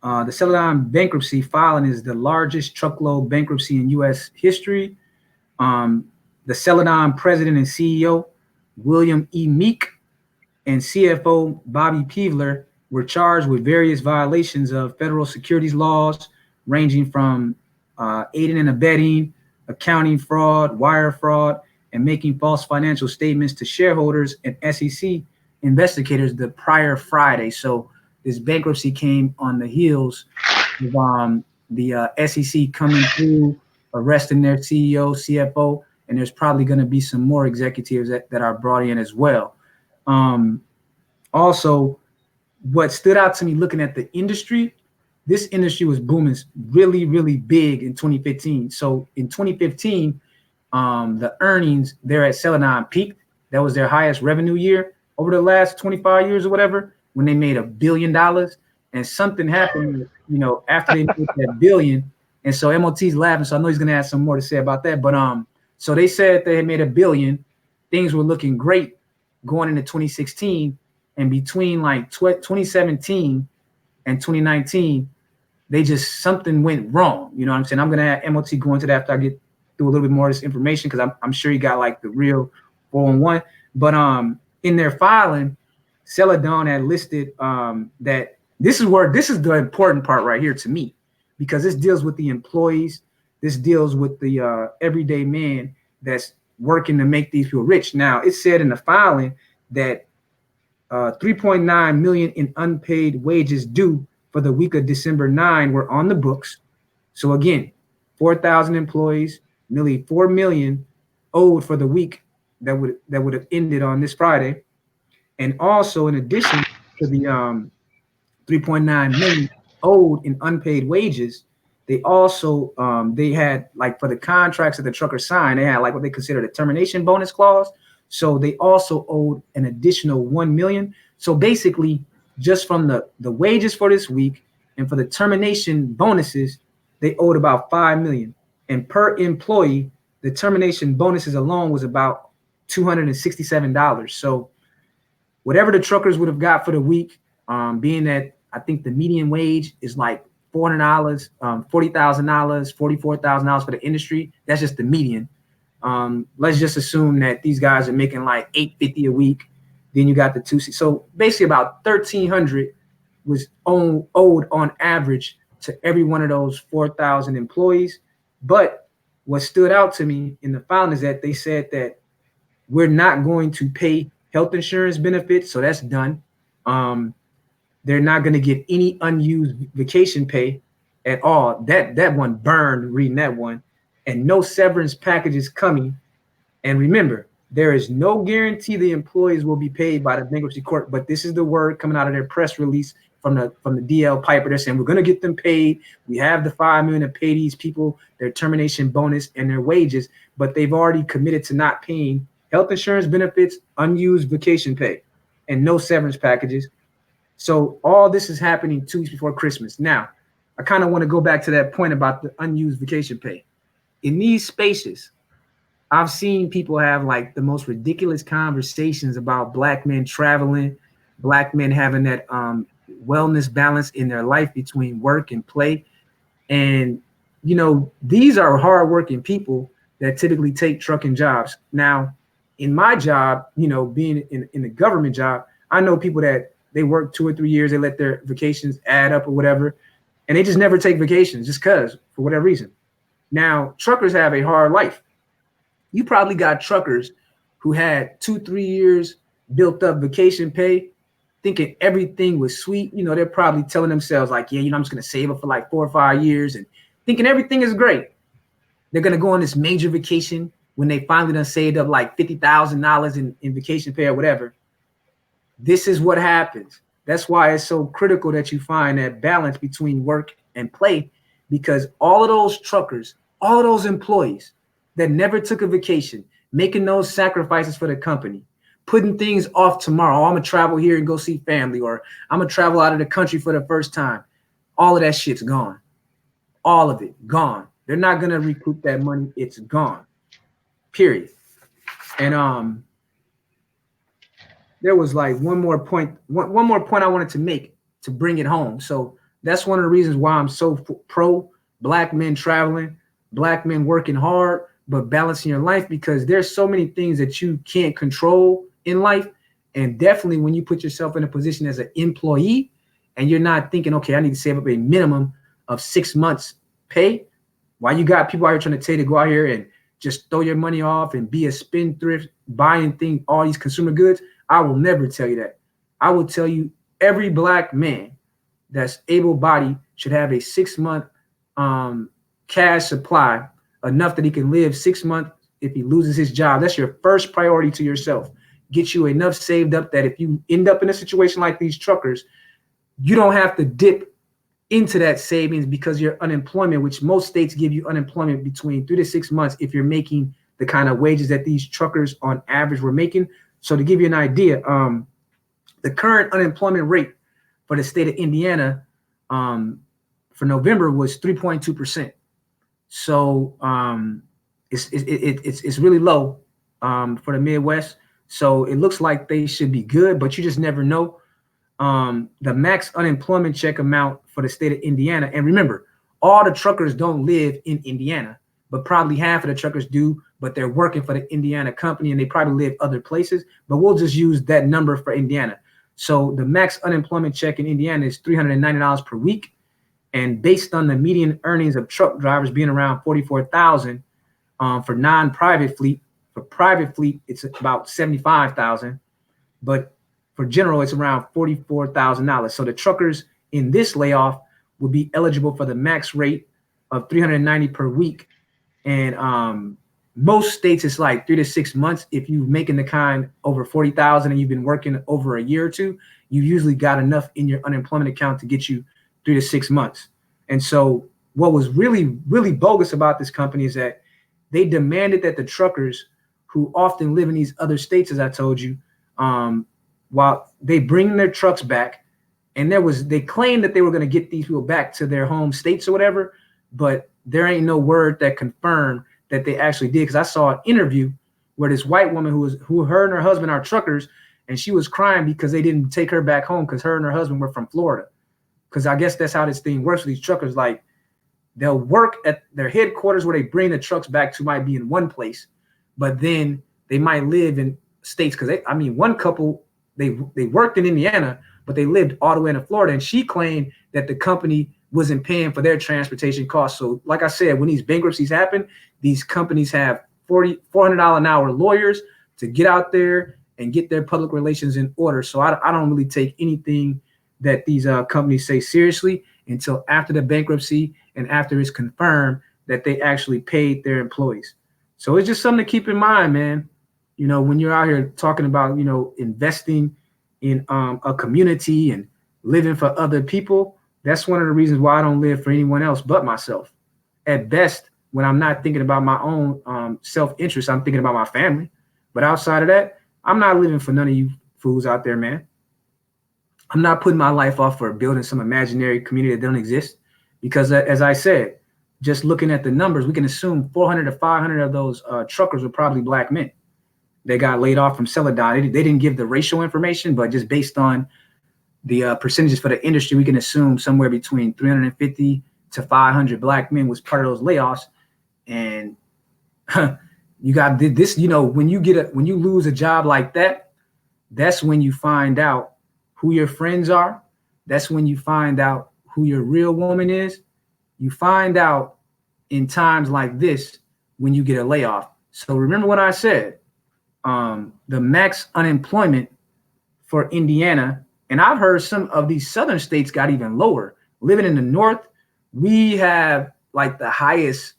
the Celadon bankruptcy filing is the largest truckload bankruptcy in U.S. history. The Celadon president and CEO, William E. Meek, and CFO, Bobby Peevler, were charged with various violations of federal securities laws, ranging from aiding and abetting, accounting fraud, wire fraud, and making false financial statements to shareholders and SEC investigators the prior Friday. So this bankruptcy came on the heels of the SEC coming through, arresting their CEO, CFO, and there's probably going to be some more executives that are brought in as well. Also, what stood out to me looking at the industry, this industry was booming really, really big in 2015. So in 2015, the earnings there at Celadon peaked. That was their highest revenue year over the last 25 years or whatever, when they made $1 billion. And something happened, after they made that billion. And so MOT's laughing, so I know he's going to have some more to say about that. But so they said they had made $1 billion. Things were looking great going into 2016. And between like 2017 and 2019, something went wrong. You know what I'm saying? I'm going to have MOT go into that after I get through a little bit more of this information, because I'm sure you got like the real 411. But in their filing, Celadon had listed that this is the important part right here to me, because this deals with the employees. This deals with the everyday man that's working to make these people rich. Now, it said in the filing that 3.9 million in unpaid wages due for the week of December 9 were on the books. So again, 4,000 employees, nearly 4 million owed for the week that would have ended on this Friday. And also, in addition to the 3.9 million owed in unpaid wages, they also they had, like, for the contracts that the truckers signed, they had like what they considered a termination bonus clause. So they also owed an additional 1 million. So basically, just from the wages for this week and for the termination bonuses, they owed about 5 million. And per employee, the termination bonuses alone was about $267. So whatever the truckers would have got for the week, being that I think the median wage is like $400, $40,000, $44,000 for the industry. That's just the median. Let's just assume that these guys are making like $850 a week. Then you got the two. So basically about $1,300 was owed on average to every one of those 4,000 employees. But what stood out to me in the filing is that they said that we're not going to pay health insurance benefits. So that's done. They're not going to get any unused vacation pay. at all. That one burned reading that one. And no severance packages coming. And remember, there is no guarantee the employees will be paid by the bankruptcy court, but this is the word coming out of their press release from the DL Piper. They're saying we're going to get them paid. We have the $5 million to pay these people their termination bonus and their wages, but they've already committed to not paying health insurance benefits, unused vacation pay, and no severance packages. So all this is happening 2 weeks before Christmas. Now, I kind of want to go back to that point about the unused vacation pay. In these spaces, I've seen people have like the most ridiculous conversations about Black men traveling, Black men having that wellness balance in their life between work and play. And, you know, these are hardworking people that typically take trucking jobs. Now, in my job, you know, being in the government job, I know people that they work 2 or 3 years, they let their vacations add up or whatever, and they just never take vacations just because, for whatever reason. Now, truckers have a hard life. You probably got truckers who had 2-3 years built up vacation pay, thinking everything was sweet. You know, they're probably telling themselves like, yeah, you know, I'm just going to save up for like 4 or 5 years and thinking everything is great. They're going to go on this major vacation when they finally done saved up like $50,000 in vacation pay or whatever. This is what happens. That's why it's so critical that you find that balance between work and play, because all of those truckers, all of those employees that never took a vacation, making those sacrifices for the company, putting things off tomorrow. Oh, I'm going to travel here and go see family, or I'm going to travel out of the country for the first time. All of that shit's gone. All of it gone. They're not going to recoup that money. It's gone. Period. And there was like one more point I wanted to make to bring it home. So that's one of the reasons why I'm so pro Black men traveling, Black men working hard, but balancing your life, because there's so many things that you can't control in life. And definitely when you put yourself in a position as an employee and you're not thinking, okay, I need to save up a minimum of 6 months pay, while you got people out here trying to tell you to go out here and just throw your money off and be a spendthrift, buying things, all these consumer goods, I will never tell you that. I will tell you every Black man that's able-bodied should have a 6-month cash supply, enough that he can live 6 months if he loses his job. That's your first priority to yourself. Get you enough saved up that if you end up in a situation like these truckers, you don't have to dip into that savings because your unemployment, which most states give you unemployment between 3 to 6 months if you're making the kind of wages that these truckers on average were making. So to give you an idea, the current unemployment rate for the state of Indiana for November was 3.2%. So it's really low for the Midwest. So it looks like they should be good, but you just never know. The max unemployment check amount for the state of Indiana. And remember, all the truckers don't live in Indiana, but probably half of the truckers do, but they're working for the Indiana company and they probably live other places, but we'll just use that number for Indiana. So the max unemployment check in Indiana is $390 per week. And based on the median earnings of truck drivers being around $44,000 for non-private fleet, for private fleet, it's about $75,000, but for general, it's around $44,000. So the truckers in this layoff would be eligible for the max rate of $390 per week. And most states, it's like 3 to 6 months. If you're making the kind over 40,000 and you've been working over a year or two, you usually got enough in your unemployment account to get you 3 to 6 months. And so what was really, really bogus about this company is that they demanded that the truckers who often live in these other states, as I told you, while they bring their trucks back, and they claimed that they were going to get these people back to their home states or whatever, but there ain't no word that confirmed that they actually did. Because I saw an interview where this white woman who her and her husband are truckers, and she was crying because they didn't take her back home because her and her husband were from Florida. Because I guess that's how this thing works with these truckers. Like, they'll work at their headquarters where they bring the trucks back to might be in one place, but then they might live in states. Because one couple, they worked in Indiana, but they lived all the way in Florida. And she claimed that the company wasn't paying for their transportation costs. So like I said, when these bankruptcies happen, these companies have $400 an hour lawyers to get out there and get their public relations in order. So I don't really take anything that these companies say seriously. until after the bankruptcy and after it's confirmed that they actually paid their employees. So it's just something to keep in mind, man. You know, when you're out here talking about, you know, investing in a community and living for other people, that's one of the reasons why I don't live for anyone else but myself. At best, when I'm not thinking about my own self-interest, I'm thinking about my family. But outside of that, I'm not living for none of you fools out there, man. I'm not putting my life off for building some imaginary community that don't exist. Because as I said, just looking at the numbers, we can assume 400 to 500 of those truckers were probably black men. They got laid off from Celadon. They didn't give the racial information, but just based on the percentages for the industry, we can assume somewhere between 350 to 500 black men was part of those layoffs. And you got this, you know, when you lose a job like that, that's when you find out who your friends are. That's when you find out who your real woman is. You find out in times like this when you get a layoff. So remember what I said, the max unemployment for Indiana, and I've heard some of these southern states got even lower. Living in the north, we have like the highest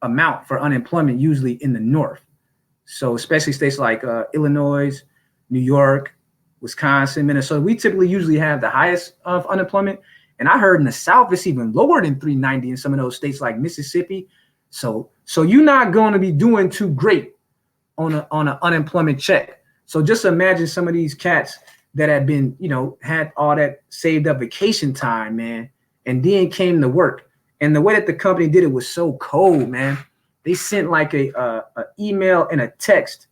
amount for unemployment usually in the north. So especially states like Illinois, New York, Wisconsin, Minnesota, we typically usually have the highest of unemployment. And I heard in the South, it's even lower than 390 in some of those states like Mississippi. So you're not going to be doing too great on an unemployment check. So just imagine some of these cats that had been, you know, had all that saved up vacation time, man, and then came to work. And the way that the company did it was so cold, man. They sent like a email and a text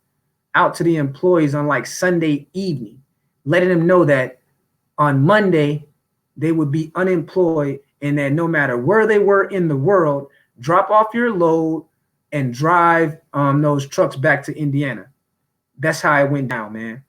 out to the employees on like Sunday evening, letting them know that on Monday they would be unemployed and that no matter where they were in the world, drop off your load and drive those trucks back to Indiana. That's how it went down, man.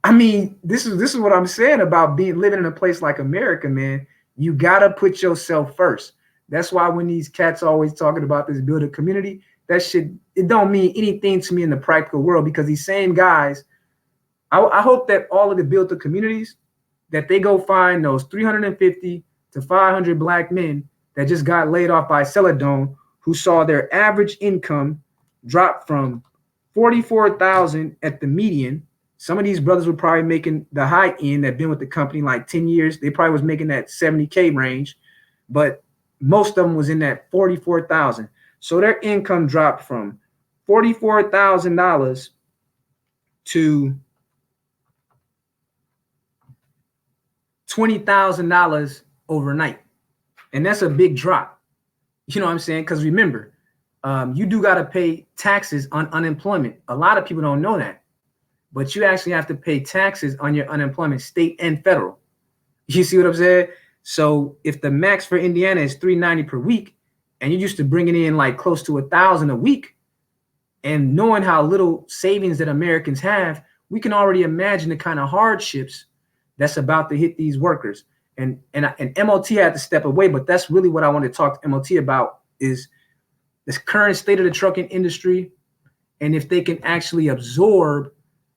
I mean, this is what I'm saying about living in a place like America, man. You gotta put yourself first. That's why when these cats always talking about this build a community, that shit, it don't mean anything to me in the practical world, because these same guys, I hope that all of the built the communities, that they go find those 350 to 500 black men that just got laid off by Celadon, who saw their average income drop from 44,000 at the median. Some of these brothers were probably making the high end that been with the company like 10 years. They probably was making that 70K range, but most of them was in that 44,000. So their income dropped from $44,000 to $20,000 overnight. And that's a big drop. You know what I'm saying? Because remember, you do got to pay taxes on unemployment. A lot of people don't know that, but you actually have to pay taxes on your unemployment, state and federal. You see what I'm saying? So if the max for Indiana is $390 per week, and you're used to bringing in like close to $1,000 a week, and knowing how little savings that Americans have, we can already imagine the kind of hardships that's about to hit these workers. And MOT had to step away, but that's really what I want to talk to MOT about, is this current state of the trucking industry, and if they can actually absorb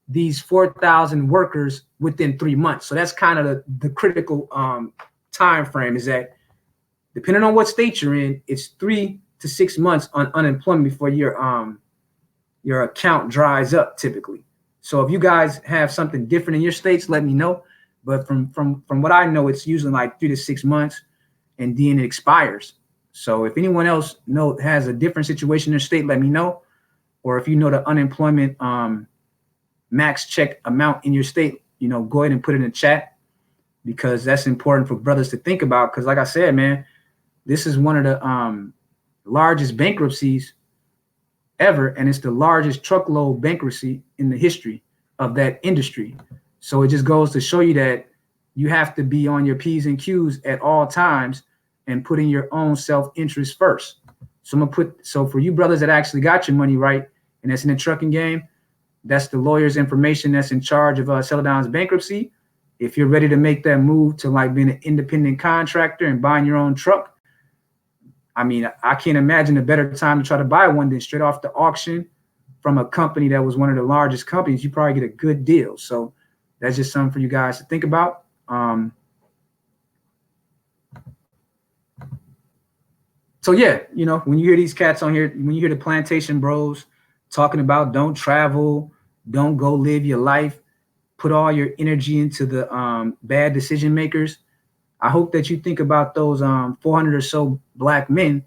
these 4,000 workers within 3 months. So that's kind of the critical time frame, is that depending on what state you're in, it's 3 to 6 months on unemployment before your account dries up typically. So if you guys have something different in your states, let me know. But from what I know, it's usually like 3 to 6 months, and then it expires. So if anyone else has a different situation in their state, let me know. Or if you know the unemployment max check amount in your state, you know, go ahead and put it in the chat, because that's important for brothers to think about. Because like I said, man, this is one of the largest bankruptcies ever, and it's the largest truckload bankruptcy in the history of that industry. So it just goes to show you that you have to be on your P's and Q's at all times and putting your own self-interest first. So for you brothers that actually got your money right and that's in the trucking game, that's the lawyer's information that's in charge of Celadon's bankruptcy. If you're ready to make that move to like being an independent contractor and buying your own truck, I mean, I can't imagine a better time to try to buy one than straight off the auction from a company that was one of the largest companies. You probably get a good deal. So that's just something for you guys to think about. So yeah, when you hear these cats on here, when you hear the plantation bros talking about don't travel, don't go live your life, put all your energy into the bad decision makers. I hope that you think about those 400 or so black men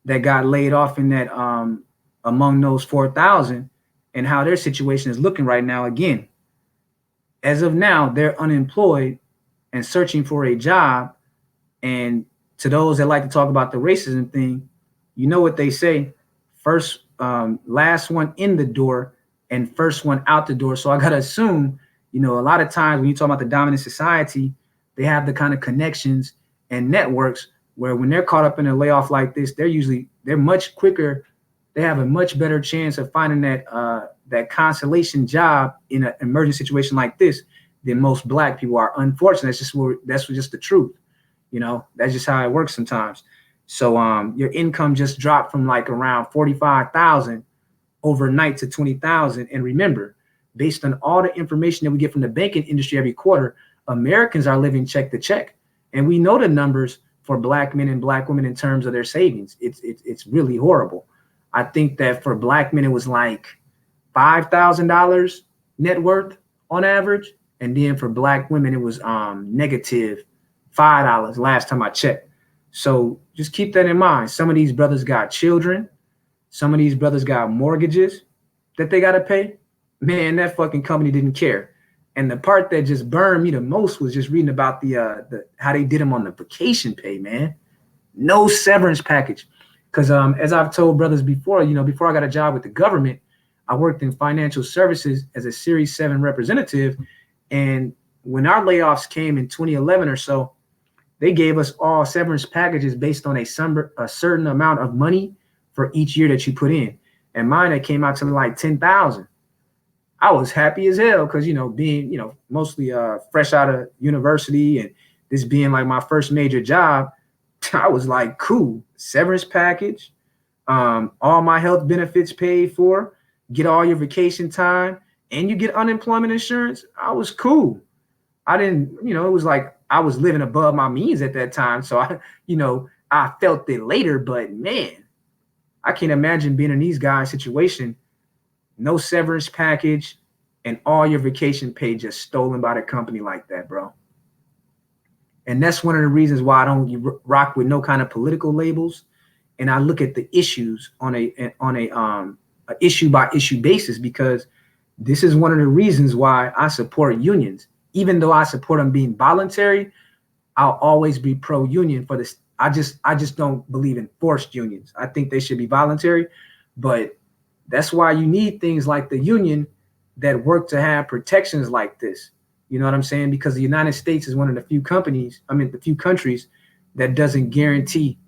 that got laid off in that among those 4,000 and how their situation is looking right now. Again, as of now, they're unemployed and searching for a job. And to those that like to talk about the racism thing, you know what they say: first, last one in the door, and first one out the door. So I gotta assume, a lot of times when you talk about the dominant society, they have the kind of connections and networks where when they're caught up in a layoff like this, they're much quicker. They have a much better chance of finding that consolation job in an emergency situation like this than most black people are. Unfortunately, that's just the truth. That's just how it works sometimes. So your income just dropped from like around 45,000 overnight to 20,000. And remember, based on all the information that we get from the banking industry every quarter, Americans are living check to check. And we know the numbers for black men and black women in terms of their savings. It's really horrible. I think that for black men, it was like $5,000 net worth on average. And then for black women, it was negative $5 last time I checked. So just keep that in mind. Some of these brothers got children. Some of these brothers got mortgages that they got to pay. Man, that fucking company didn't care. And the part that just burned me the most was just reading about the how they did them on the vacation pay, man. No severance package. Because as I've told brothers before, before I got a job with the government, I worked in financial services as a Series 7 representative. And when our layoffs came in 2011 or so, they gave us all severance packages based on a certain amount of money for each year that you put in. And mine, that came out to like 10,000. I was happy as hell because, being, mostly fresh out of university and this being like my first major job, I was like, cool, severance package, all my health benefits paid for, get all your vacation time, and you get unemployment insurance. I was cool. I didn't, it was like I was living above my means at that time. So I felt it later, but man, I can't imagine being in these guys' situation. No severance package and all your vacation pay just stolen by the company like that, bro. And that's one of the reasons why I don't rock with no kind of political labels. And I look at the issues on a issue by issue basis, because this is one of the reasons why I support unions. Even though I support them being voluntary, I'll always be pro-union for this. I just don't believe in forced unions. I think they should be voluntary, but that's why you need things like the union that work to have protections like this. You know what I'm saying? Because the United States is one of the few countries that doesn't guarantee,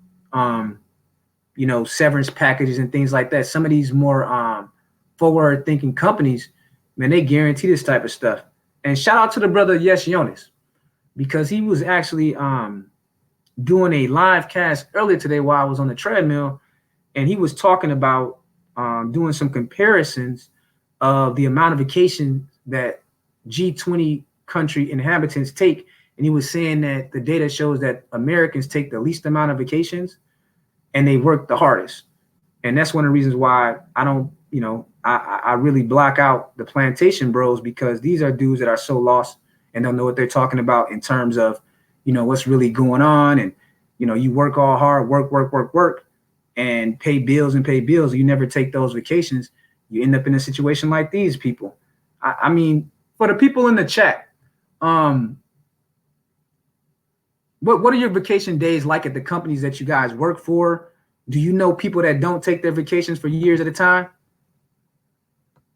severance packages and things like that. Some of these more forward-thinking companies, man, they guarantee this type of stuff. And shout out to the brother Yes Jonas, because he was actually doing a live cast earlier today while I was on the treadmill, and he was talking about doing some comparisons of the amount of vacation that G20 country inhabitants take. And he was saying that the data shows that Americans take the least amount of vacations and they work the hardest. And that's one of the reasons why I don't, I really block out the plantation bros, because these are dudes that are so lost and don't know what they're talking about in terms of, what's really going on. And, you work all hard, work, and pay bills. You never take those vacations. You end up in a situation like these people. I mean, for the people in the chat, what are your vacation days like at the companies that you guys work for? Do you know people that don't take their vacations for years at a time?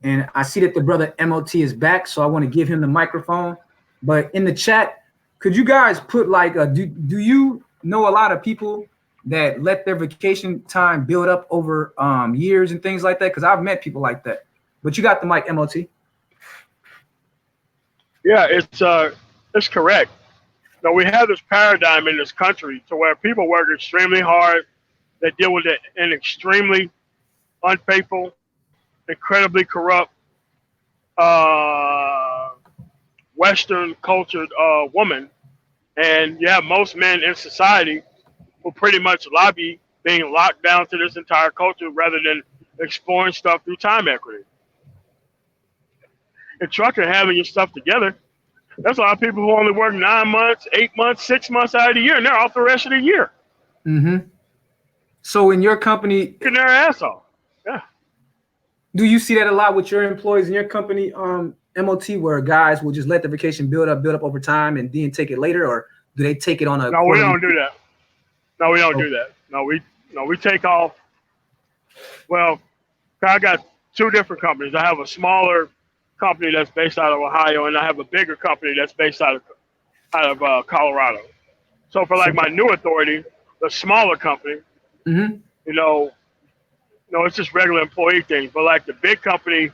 And I see that the brother MOT is back, so I want to give him the microphone. But in the chat, could you guys put like, do you know a lot of people that let their vacation time build up over years and things like that? Because I've met people like that. But you got the mic, MOT. Yeah, it's correct. Now we have this paradigm in this country to where people work extremely hard. They deal with an extremely unfaithful, incredibly corrupt, Western cultured woman, and you have most men in society who pretty much lobby being locked down to this entire culture rather than exploring stuff through time equity. And trucking, having your stuff together, there's a lot of people who only work 9 months, 8 months, 6 months out of the year, and they're off the rest of the year. Mm-hmm. So in your company, getting their ass off. Yeah. Do you see that a lot with your employees in your company, MOT, where guys will just let the vacation build up over time and then take it later, or do they take it on a? No, we don't do that. No, we don't do that. No, we take off. Well, I got two different companies. I have a smaller company that's based out of Ohio, and I have a bigger company that's based out of Colorado. So for like my new authority, the smaller company, mm-hmm. It's just regular employee things. But like the big company,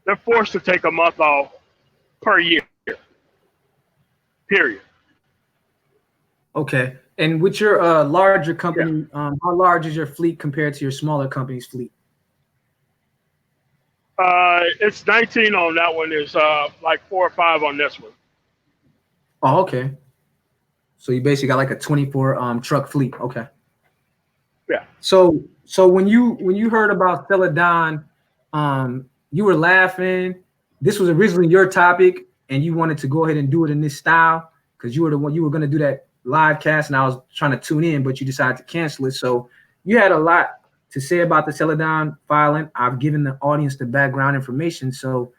they're forced to take a month off per year. Period. Okay. And with your larger company, how large is your fleet compared to your smaller company's fleet? It's 19 on that one. It's like 4 or 5 on this one. Oh, okay. So you basically got like a 24 truck fleet. Okay. Yeah. So when you heard about Celadon, you were laughing. This was originally your topic, and you wanted to go ahead and do it in this style because you were the one, you were going to do that live cast, and I was trying to tune in, but you decided to cancel it. So you had a lot to say about the Celadon filing. I've given the audience the background information, so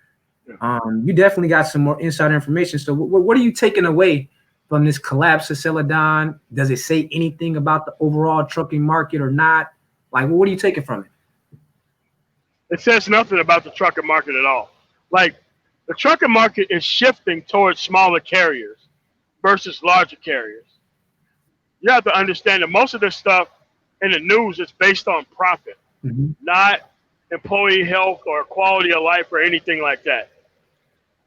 you definitely got some more insider information. So what are you taking away from this collapse of Celadon? Does it say anything about the overall trucking market or not? Like, what are you taking from it? It says nothing about the trucking market at all. Like, the trucking market is shifting towards smaller carriers versus larger carriers. You have to understand that most of this stuff in the news is based on profit, not employee health or quality of life or anything like that.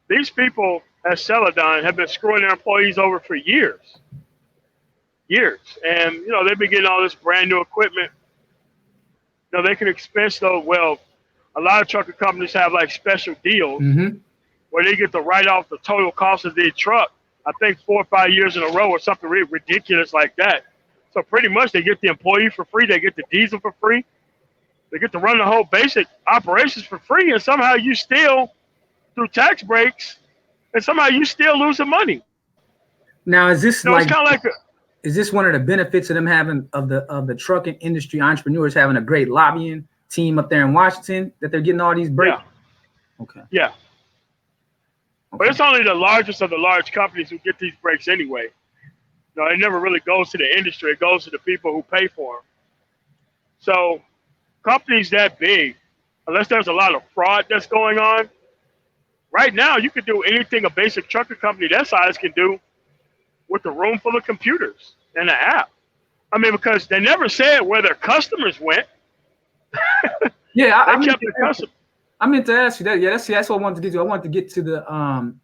These people at Celadon have been screwing their employees over for years. And, they've been getting all this brand new equipment. They can expense those. Well, a lot of trucking companies have like special deals where they get to write off the total cost of their truck, I think 4 or 5 years in a row or something really ridiculous like that. So pretty much they get the employee for free, they get the diesel for free, they get to run the whole basic operations for free, and somehow you still, through tax breaks, and somehow you still losing money. Now, is this it's kind of like is this one of the benefits of them having of the trucking industry entrepreneurs having a great lobbying team up there in Washington that they're getting all these breaks? Yeah. Okay. Yeah. Okay. But it's only the largest of the large companies who get these breaks anyway. It never really goes to the industry. It goes to the people who pay for them. So companies that big, unless there's a lot of fraud that's going on, right now you could do anything a basic trucking company that size can do with a room full of computers and an app. I mean, because they never said where their customers went. Yeah, I meant to ask you that. Yeah, that's what I wanted to get to. I wanted to get to the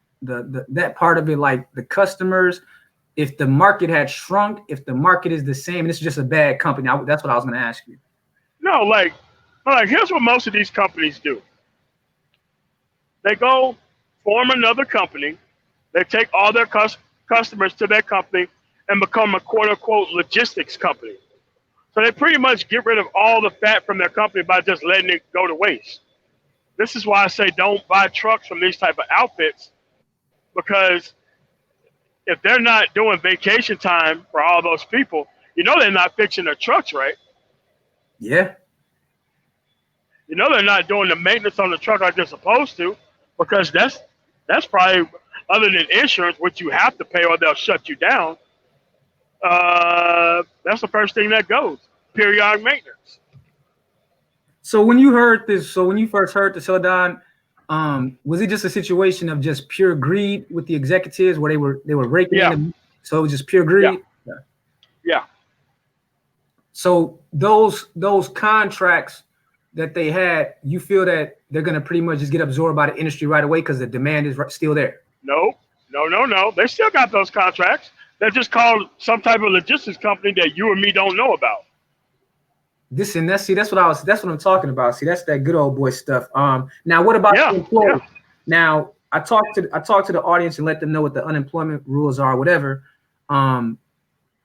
that part of it, like the customers. If the market had shrunk, if the market is the same, and it's just a bad company, that's what I was going to ask you. No, like here's what most of these companies do. They go form another company. They take all their customers to their company and become a quote-unquote logistics company. So they pretty much get rid of all the fat from their company by just letting it go to waste. This is why I say don't buy trucks from these type of outfits, because if they're not doing vacation time for all those people, they're not fixing their trucks right. Yeah. They're not doing the maintenance on the truck like they're supposed to, because that's probably, other than insurance, which you have to pay or they'll shut you down. That's the first thing that goes, periodic maintenance. So when you first heard the Celadon, was it just a situation of just pure greed with the executives where they were raking in? So it was just pure greed? Yeah. So those contracts that they had, you feel that they're going to pretty much just get absorbed by the industry right away because the demand is still there? No. They still got those contracts. They're just called some type of logistics company that you and me don't know about. That's what I'm talking about. See, that's that good old boy stuff. Now what about the employees? Yeah. Now I talked to the audience and let them know what the unemployment rules are, whatever. Let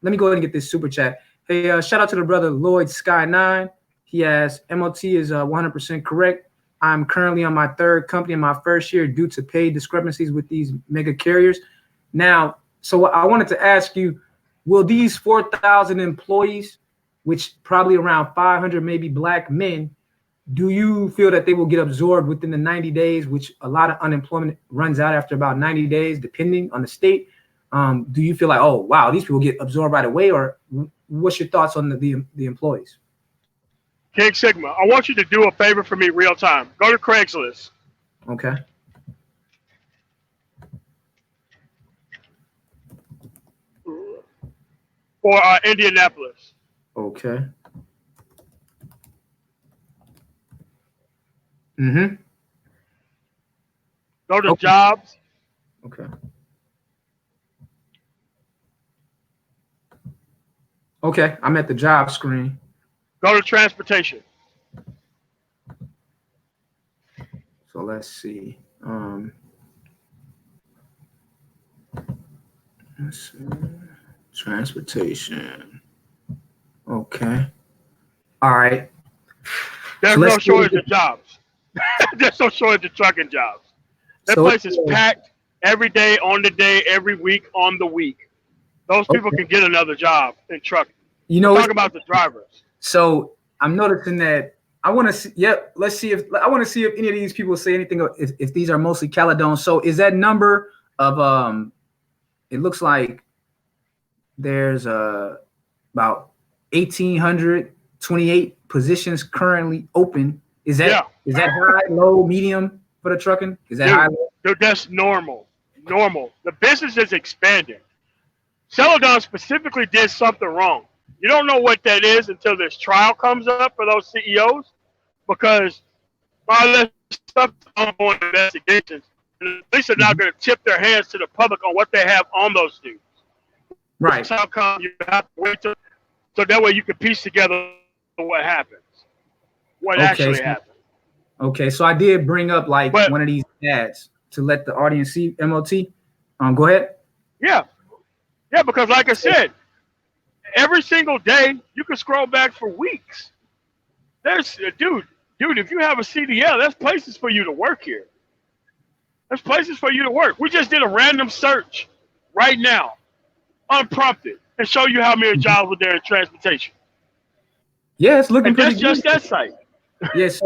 me go ahead and get this super chat. Hey, shout out to the brother Lloyd Sky 9. He has MOT is 100% correct. I'm currently on my third company in my first year due to pay discrepancies with these mega carriers. Now, so I wanted to ask you, will these 4,000 employees, which probably around 500 maybe black men, do you feel that they will get absorbed within the 90 days, which a lot of unemployment runs out after about 90 days, depending on the state? Do you feel like, oh, wow, these people get absorbed right away? Or what's your thoughts on the employees? King Sigma, I want you to do a favor for me real time. Go to Craigslist. Okay. For Indianapolis. Okay. Mm-hmm. Go to jobs. Okay. Okay, I'm at the job screen. Go to transportation. So let's see. Let's see. Transportation. Okay. All right. There's no shortage of jobs. There's no shortage of trucking jobs. That place is packed every day, on the day, every week, on the week. Those people can get another job in trucking. You know, talk about the drivers. So I'm noticing that I want to see. Yep. Let's see if I want to see if any of these people say anything. If these are mostly Celadon. So is that number of it looks like there's about 1,828 positions currently open. Is that is that high, low, medium for the trucking? Is that high? Dude, that's normal. Normal. The business is expanding. Celadon specifically did something wrong. You don't know what that is until this trial comes up for those CEOs, because all that stuff is ongoing investigations. And at least they're not going to tip their hands to the public on what they have on those dudes. Right. That's how come you have to wait so that way you can piece together what happens, what actually happened. Okay, so I did bring up one of these ads to let the audience see MOT. Go ahead. Yeah, because like I said, every single day you can scroll back for weeks. There's dude, if you have a CDL, there's places for you to work here. There's places for you to work. We just did a random search right now, unprompted, and show you how many jobs were there in transportation. Yeah, it's looking pretty good. That's just that site. Yes.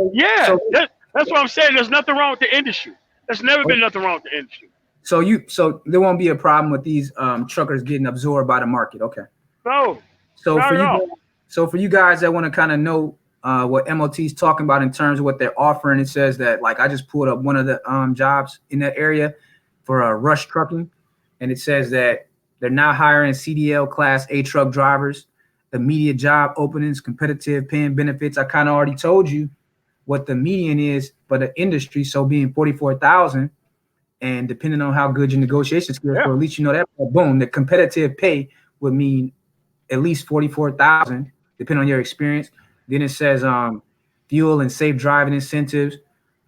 That's what I'm saying. There's nothing wrong with the industry. There's never been nothing wrong with the industry. So there won't be a problem with these truckers getting absorbed by the market. Okay. No. So for you guys that want to kind of know what MOT is talking about in terms of what they're offering, it says that I just pulled up one of the jobs in that area for Rush Trucking, and it says that they're now hiring CDL Class A truck drivers, immediate job openings, competitive paying benefits. I kind of already told you what the median is for the industry, so being 44,000, and depending on how good your negotiation skills, or at least you know that boom, the competitive pay would mean at least 44,000, depending on your experience. Then it says fuel and safe driving incentives,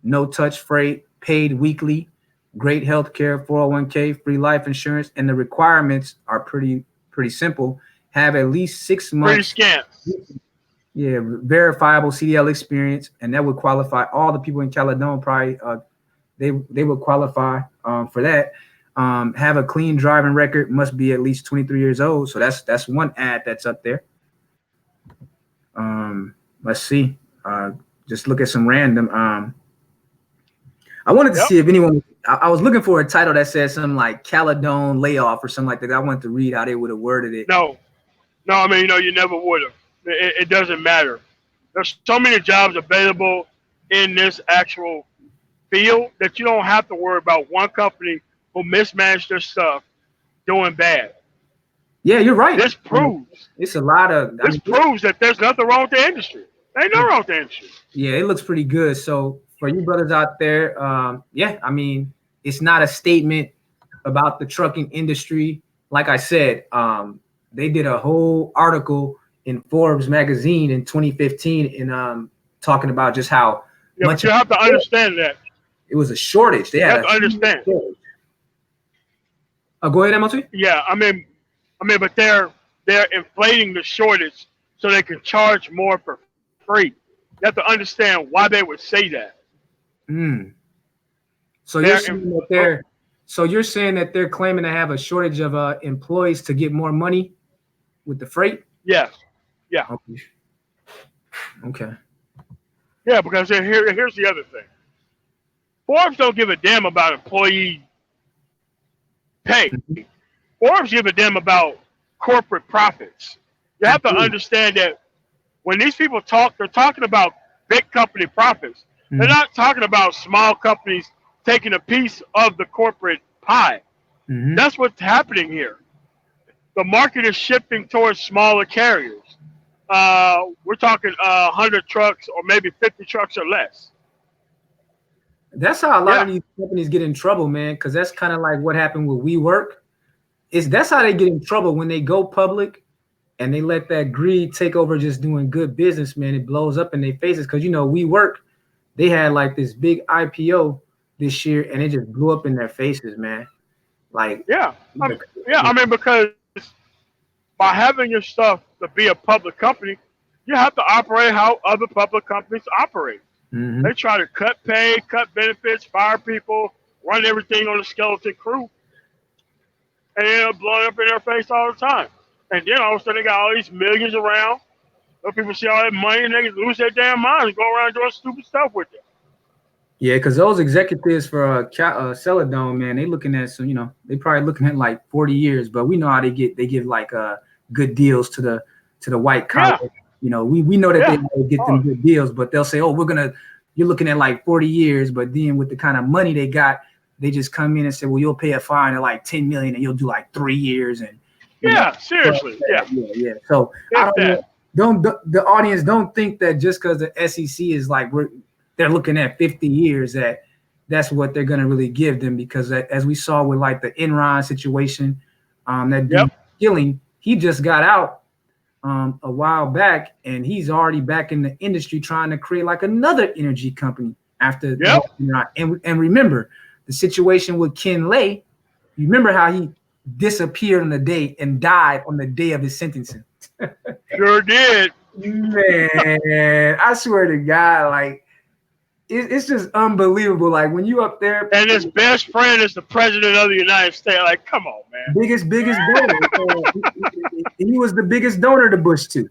no touch freight, paid weekly, great health care, 401k, free life insurance, and the requirements are pretty simple. Have at least 6 months. Pretty scant. Yeah, verifiable CDL experience, and that would qualify all the people in Celadon. Probably they would qualify for that. Have a clean driving record, must be at least 23 years old. So that's one ad that's up there. Let's see. Just look at some random. I wanted to see if anyone. I was looking for a title that said something like Celadon layoff or something like that. I wanted to read how they would have worded it. No, I mean, you never would have. It doesn't matter. There's so many jobs available in this actual field that you don't have to worry about one company who mismanaged their stuff doing bad. Yeah, you're right. This proves it's a lot of. This proves that there's nothing wrong with the industry. There ain't nothing wrong with the industry. Yeah, it looks pretty good. So for you brothers out there, I mean, it's not a statement about the trucking industry. Like I said, they did a whole article in Forbes magazine in 2015 in talking about just how much. But you have to understand that it was a shortage. You have to understand. Go ahead, MLT. Yeah, I mean, but they're they're inflating the shortage so they can charge more for free. You have to understand why they would say that. Mm. So you're saying that they're claiming to have a shortage of employees to get more money with the freight? Yes. Yeah. Okay. Okay. Yeah, because here's the other thing. Forbes don't give a damn about employee pay. Forbes give a damn about corporate profits. You have to understand that when these people talk, they're talking about big company profits. They're not talking about small companies taking a piece of the corporate pie. That's what's happening here. The market is shifting towards smaller carriers. We're talking 100 trucks or maybe 50 trucks or less. That's how a lot of these companies get in trouble, man, because that's kind of like what happened with WeWork. That's how they get in trouble when they go public and they let that greed take over just doing good business, man. It blows up in their faces because, WeWork, they had like this big IPO this year and it just blew up in their faces, man. Like, because by having your stuff to be a public company, you have to operate how other public companies operate. They try to cut pay, cut benefits, fire people, run everything on a skeleton crew, and they end up blowing up in their face all the time. And then all of a sudden they got all these millions around. Those people see all that money and they lose their damn minds and go around doing stupid stuff with it. Yeah, because those executives for Celadon, man, they looking at some, they probably looking at like 40 years, but we know how they give like good deals to the white collar. We know that they get them good deals, but they'll say, oh, you're looking at like 40 years, but then with the kind of money they got, they just come in and say, well, you'll pay a fine of like 10 million and you'll do like 3 years. And seriously. Yeah. So the audience don't think that just because the SEC is like, they're looking at 50 years that's what they're going to really give them, because as we saw with like the Enron situation, that dude Skilling, he just got out a while back and he's already back in the industry trying to create like another energy company after and remember the situation with Ken Lay. You remember how he disappeared on the day and died on the day of his sentencing. Sure did. Man, I swear to God, like it's just unbelievable. Like when you up there, and his best friend is the president of the United States. Like, come on, man. Biggest donor. He was the biggest donor to Bush too.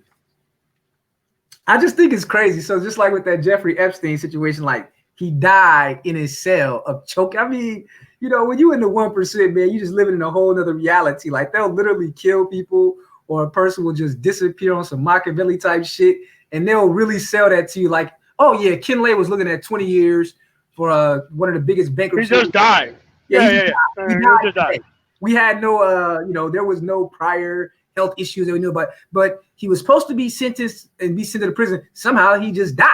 I just think it's crazy. So just like with that Jeffrey Epstein situation, like he died in his cell of choke. I mean, when you in the 1%, man, you just living in a whole other reality. Like they'll literally kill people, or a person will just disappear on some Machiavelli type shit, and they'll really sell that to you like, oh yeah, Ken Lay was looking at 20 years for one of the biggest bankruptcies. He just died. He just died. We had no, there was no prior health issues that we knew about, but he was supposed to be sentenced and be sent to the prison. Somehow he just died.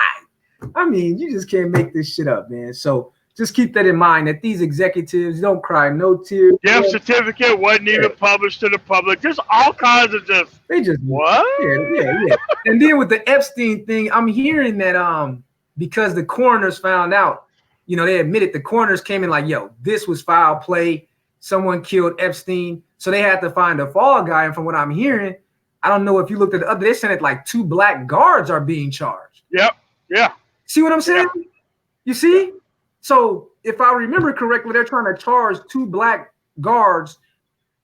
I mean, you just can't make this shit up, man. So just keep that in mind, that these executives don't cry no tears. Death certificate wasn't even published to the public. Just all kinds of they just what? Yeah. And then with the Epstein thing, I'm hearing that because the coroners found out, they admitted, the coroners came in like, yo, this was foul play. Someone killed Epstein. So they had to find a fall guy. And from what I'm hearing, I don't know if you looked at the other, they said it like 2 black guards are being charged. Yep. Yeah. See what I'm saying? Yeah. You see? So if I remember correctly, they're trying to charge 2 black guards.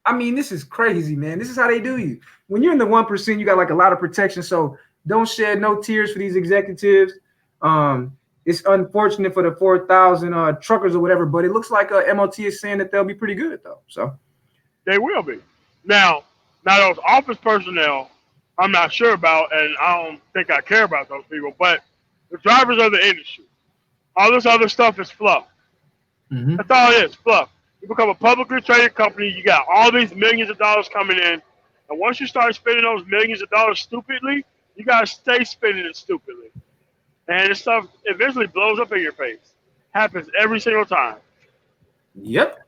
I mean, this is crazy, man. This is how they do you. When you're in the 1%, you got like a lot of protection. So don't shed no tears for these executives. It's unfortunate for the 4,000 truckers or whatever, but it looks like MOT is saying that they'll be pretty good though. So they will be. Now those office personnel, I'm not sure about, and I don't think I care about those people, but the drivers of the industry, all this other stuff is fluff. That's all it is, fluff. You become a publicly traded company, you got all these millions of dollars coming in, and once you start spending those millions of dollars stupidly, you gotta stay spending it stupidly. And this stuff eventually blows up in your face. Happens every single time. Yep.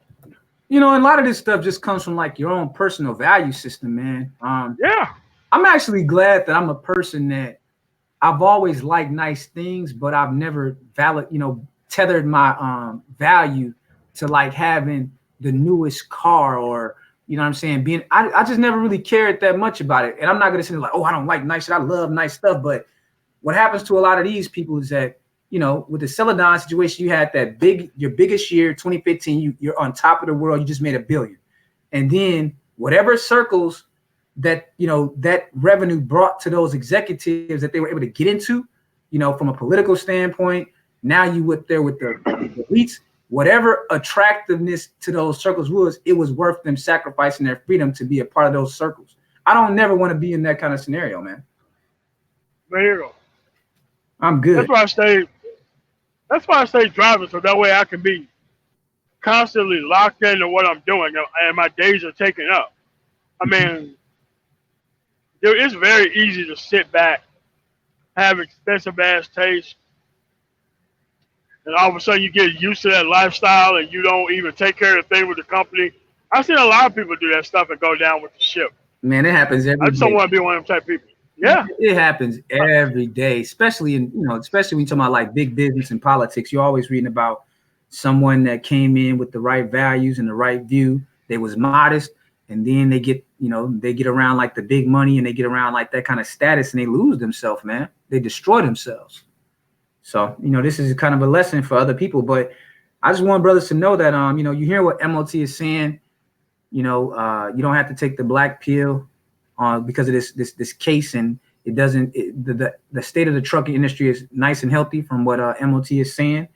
And a lot of this stuff just comes from like your own personal value system, man. I'm actually glad that I'm a person that I've always liked nice things, but I've never tethered my value to like having the newest car or You know what I'm saying? I just never really cared that much about it. And I'm not going to say like, oh, I don't like nice shit. I love nice stuff. But what happens to a lot of these people is that, you know, with the Celadon situation, you had your biggest year, 2015, you're on top of the world. You just made $1 billion. And then whatever circles that, you know, that revenue brought to those executives that they were able to get into, you know, from a political standpoint, now you went there with the elites, whatever attractiveness to those circles was, it was worth them sacrificing their freedom to be a part of those circles. I don't never want to be in that kind of scenario, man. There you go. I'm good. That's why I stay driving, so that way I can be constantly locked into what I'm doing and my days are taken up. I mean, it's very easy to sit back, have expensive ass taste, and all of a sudden you get used to that lifestyle and you don't even take care of the thing with the company. I've seen a lot of people do that stuff and go down with the ship. Man, it happens every day. I just don't want to be one of them type of people. Yeah. It happens every day, especially especially when you're talking about like big business and politics. You're always reading about someone that came in with the right values and the right view. They was modest, and then they get around like the big money and they get around like that kind of status and they lose themselves, man. They destroy themselves. So, this is kind of a lesson for other people, but I just want brothers to know that, you hear what MOT is saying, you don't have to take the black pill because of this case, and it doesn't. The state of the trucking industry is nice and healthy from what MOT is saying,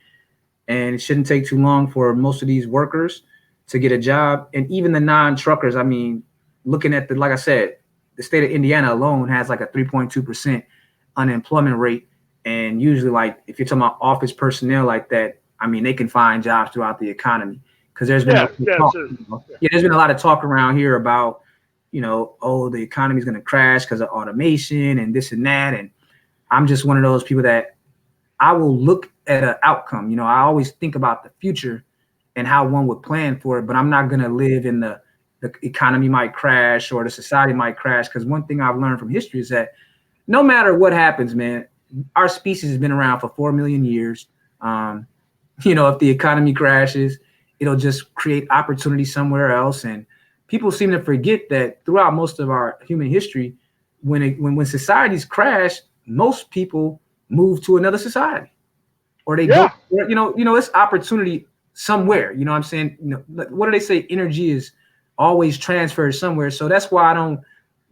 and it shouldn't take too long for most of these workers to get a job, and even the non-truckers. I mean, looking at like I said, the state of Indiana alone has like a 3.2% unemployment rate, and usually, like if you're talking about office personnel like that, I mean, they can find jobs throughout the economy because there's been there's been a lot of talk around here about, the economy is going to crash because of automation and this and that. And I'm just one of those people that I will look at an outcome. I always think about the future and how one would plan for it, but I'm not going to live in the economy might crash or the society might crash. Because one thing I've learned from history is that no matter what happens, man, our species has been around for 4 million years. If the economy crashes, it'll just create opportunity somewhere else. And people seem to forget that throughout most of our human history, when societies crash, most people move to another society, or they go. It's opportunity somewhere. You know what I'm saying? What do they say? Energy is always transferred somewhere. So that's why I don't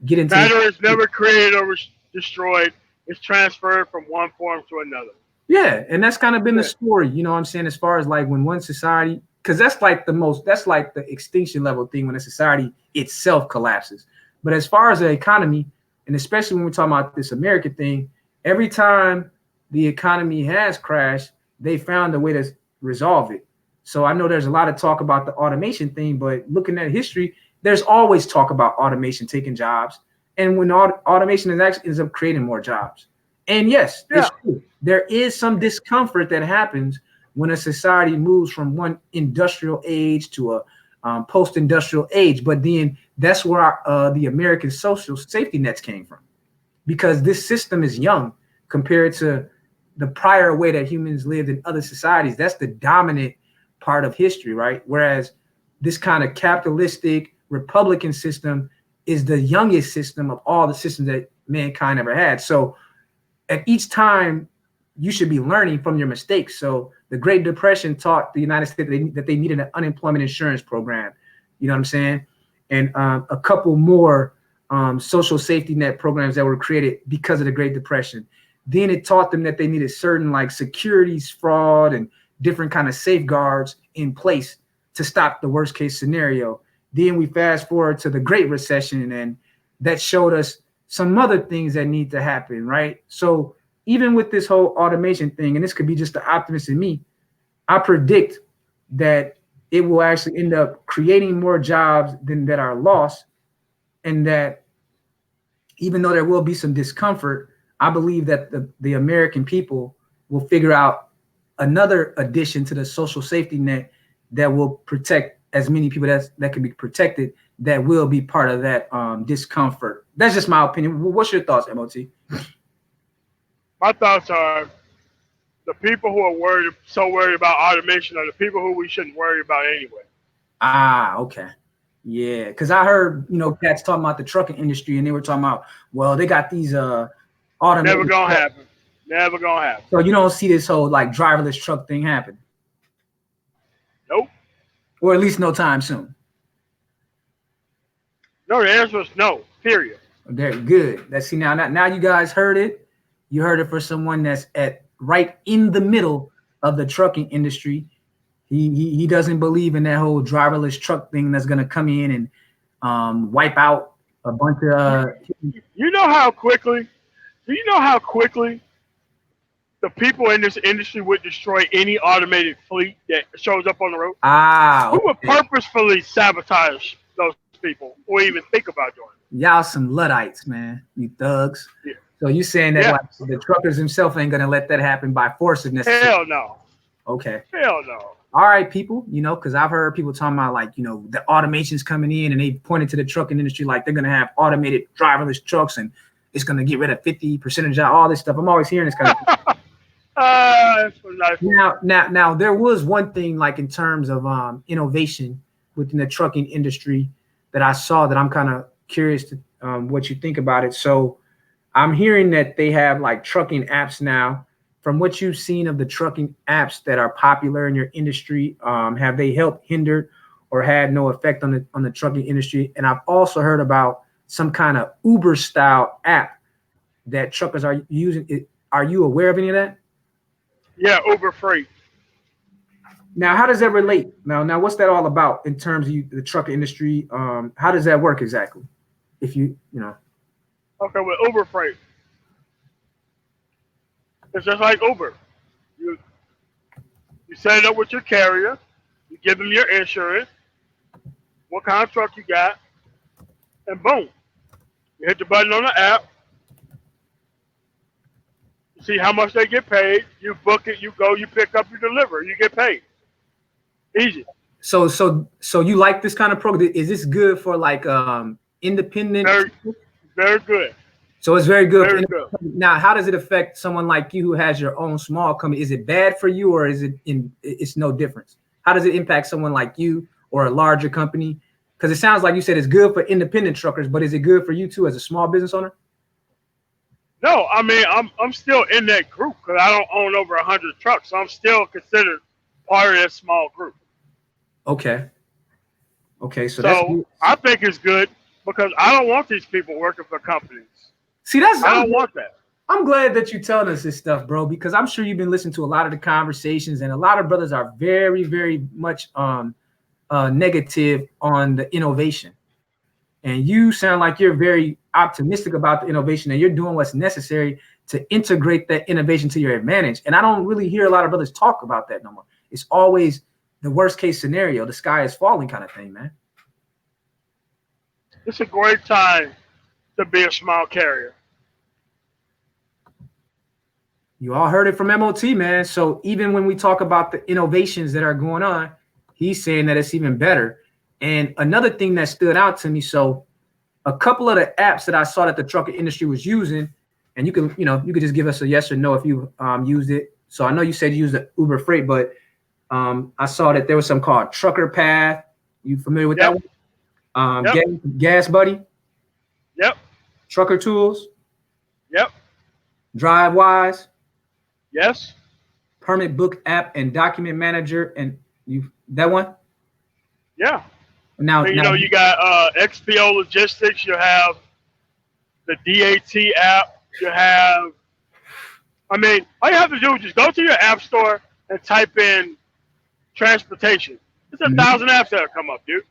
get into matter is never created or destroyed. It's transferred from one form to another. Yeah, and that's kind of been the story. You know what I'm saying? As far as like when one society. Because that's like the extinction level thing when a society itself collapses. But as far as the economy, and especially when we're talking about this American thing, every time the economy has crashed, they found a way to resolve it. So I know there's a lot of talk about the automation thing, but looking at history, there's always talk about automation taking jobs. And when automation ends up creating more jobs. And yes, it's true. There is some discomfort that happens when a society moves from one industrial age to a post-industrial age. But then that's where the American social safety nets came from, because this system is young compared to the prior way that humans lived in other societies. That's the dominant part of history, right? Whereas this kind of capitalistic Republican system is the youngest system of all the systems that mankind ever had. So at each time, you should be learning from your mistakes. So the Great Depression taught the United States that they needed an unemployment insurance program. You know what I'm saying? And a couple more social safety net programs that were created because of the Great Depression. Then it taught them that they needed certain like securities fraud and different kind of safeguards in place to stop the worst case scenario. Then we fast forward to the Great Recession, and that showed us some other things that need to happen, right? So even with this whole automation thing, and this could be just the optimist in me, I predict that it will actually end up creating more jobs than that are lost. And that even though there will be some discomfort, I believe that the American people will figure out another addition to the social safety net that will protect as many people that can be protected, that will be part of that discomfort. That's just my opinion. What's your thoughts, MOT? My thoughts are the people who are so worried about automation are the people who we shouldn't worry about anyway. Ah, okay. Yeah, because I heard, cats talking about the trucking industry, and they were talking about, well, they got these Never automated gonna trucks. happen. Never gonna happen. So you don't see this whole like driverless truck thing happen, Nope. or at least no time soon. No, the answer is no. Period. Very good. That's see now you guys heard it. You heard it for someone that's at right in the middle of the trucking industry. He doesn't believe in that whole driverless truck thing that's gonna come in and wipe out a bunch of. You know how quickly? Do you know how quickly the people in this industry would destroy any automated fleet that shows up on the road? Who would Okay. purposefully sabotage those people or even think about doing Y'all some Luddites, man. You thugs. it? So you saying that Yeah. like the truckers themselves ain't gonna let that happen by force if Yeah. necessary? Hell no. Okay. Hell no. All right, people. Because I've heard people talking about like the automation's coming in, and they pointed to the trucking industry like they're gonna have automated driverless trucks, and it's gonna get rid of 50% of all this stuff. I'm always hearing this kind of thing. That's so nice. Now, there was one thing like in terms of innovation within the trucking industry that I saw that I'm kind of curious to what you think about it. So I'm hearing that they have like trucking apps now. From what you've seen of the trucking apps that are popular in your industry, have they helped, hindered, or had no effect on the trucking industry? And I've also heard about some kind of Uber style app that truckers are using. Are you aware of any of that? Yeah, Uber Freight. Now, how does that relate? Now, what's that all about in terms of the trucking industry? How does that work exactly? If Okay, with Uber Freight, it's just like Uber. You you set it up with your carrier. You give them your insurance, what kind of truck you got, and boom, you hit the button on the app. You see how much they get paid. You book it. You go. You pick up. You deliver. You get paid. Easy. so you like this kind of program? Is this good for like independent? Very, very good. So it's very good. Very good. Now, how does it affect someone like you who has your own small company? Is it bad for you, or it's no difference? How does it impact someone like you or a larger company? Because it sounds like you said it's good for independent truckers, but is it good for you too as a small business owner? No, I mean I'm still in that group because I don't own over 100 trucks, so I'm still considered part of that small group. Okay. So that's So good. I think it's good because I don't want these people working for companies. See, I don't want that. I'm glad that you're telling us this stuff, bro, because I'm sure you've been listening to a lot of the conversations, and a lot of brothers are very, very much negative on the innovation. And you sound like you're very optimistic about the innovation, and you're doing what's necessary to integrate that innovation to your advantage. And I don't really hear a lot of brothers talk about that no more. It's always the worst case scenario, the sky is falling kind of thing, man. It's a great time to be a small carrier. You all heard it from MOT, man. So even when we talk about the innovations that are going on, he's saying that it's even better. And another thing that stood out to me, so a couple of the apps that I saw that the trucking industry was using, and you could just give us a yes or no if you used it. So I know you said you used the Uber Freight, but I saw that there was some called Trucker Path. You familiar with that one? Yep. Gas Buddy, Yep. Trucker Tools, Yep. DriveWise, Yes. Permit Book App, and Document Manager, and that one. Yeah. Now, And, you got XPO Logistics. You have the DAT app. You have. I mean, all you have to do is just go to your app store and type in transportation. There's 1,000 apps that'll come up, dude.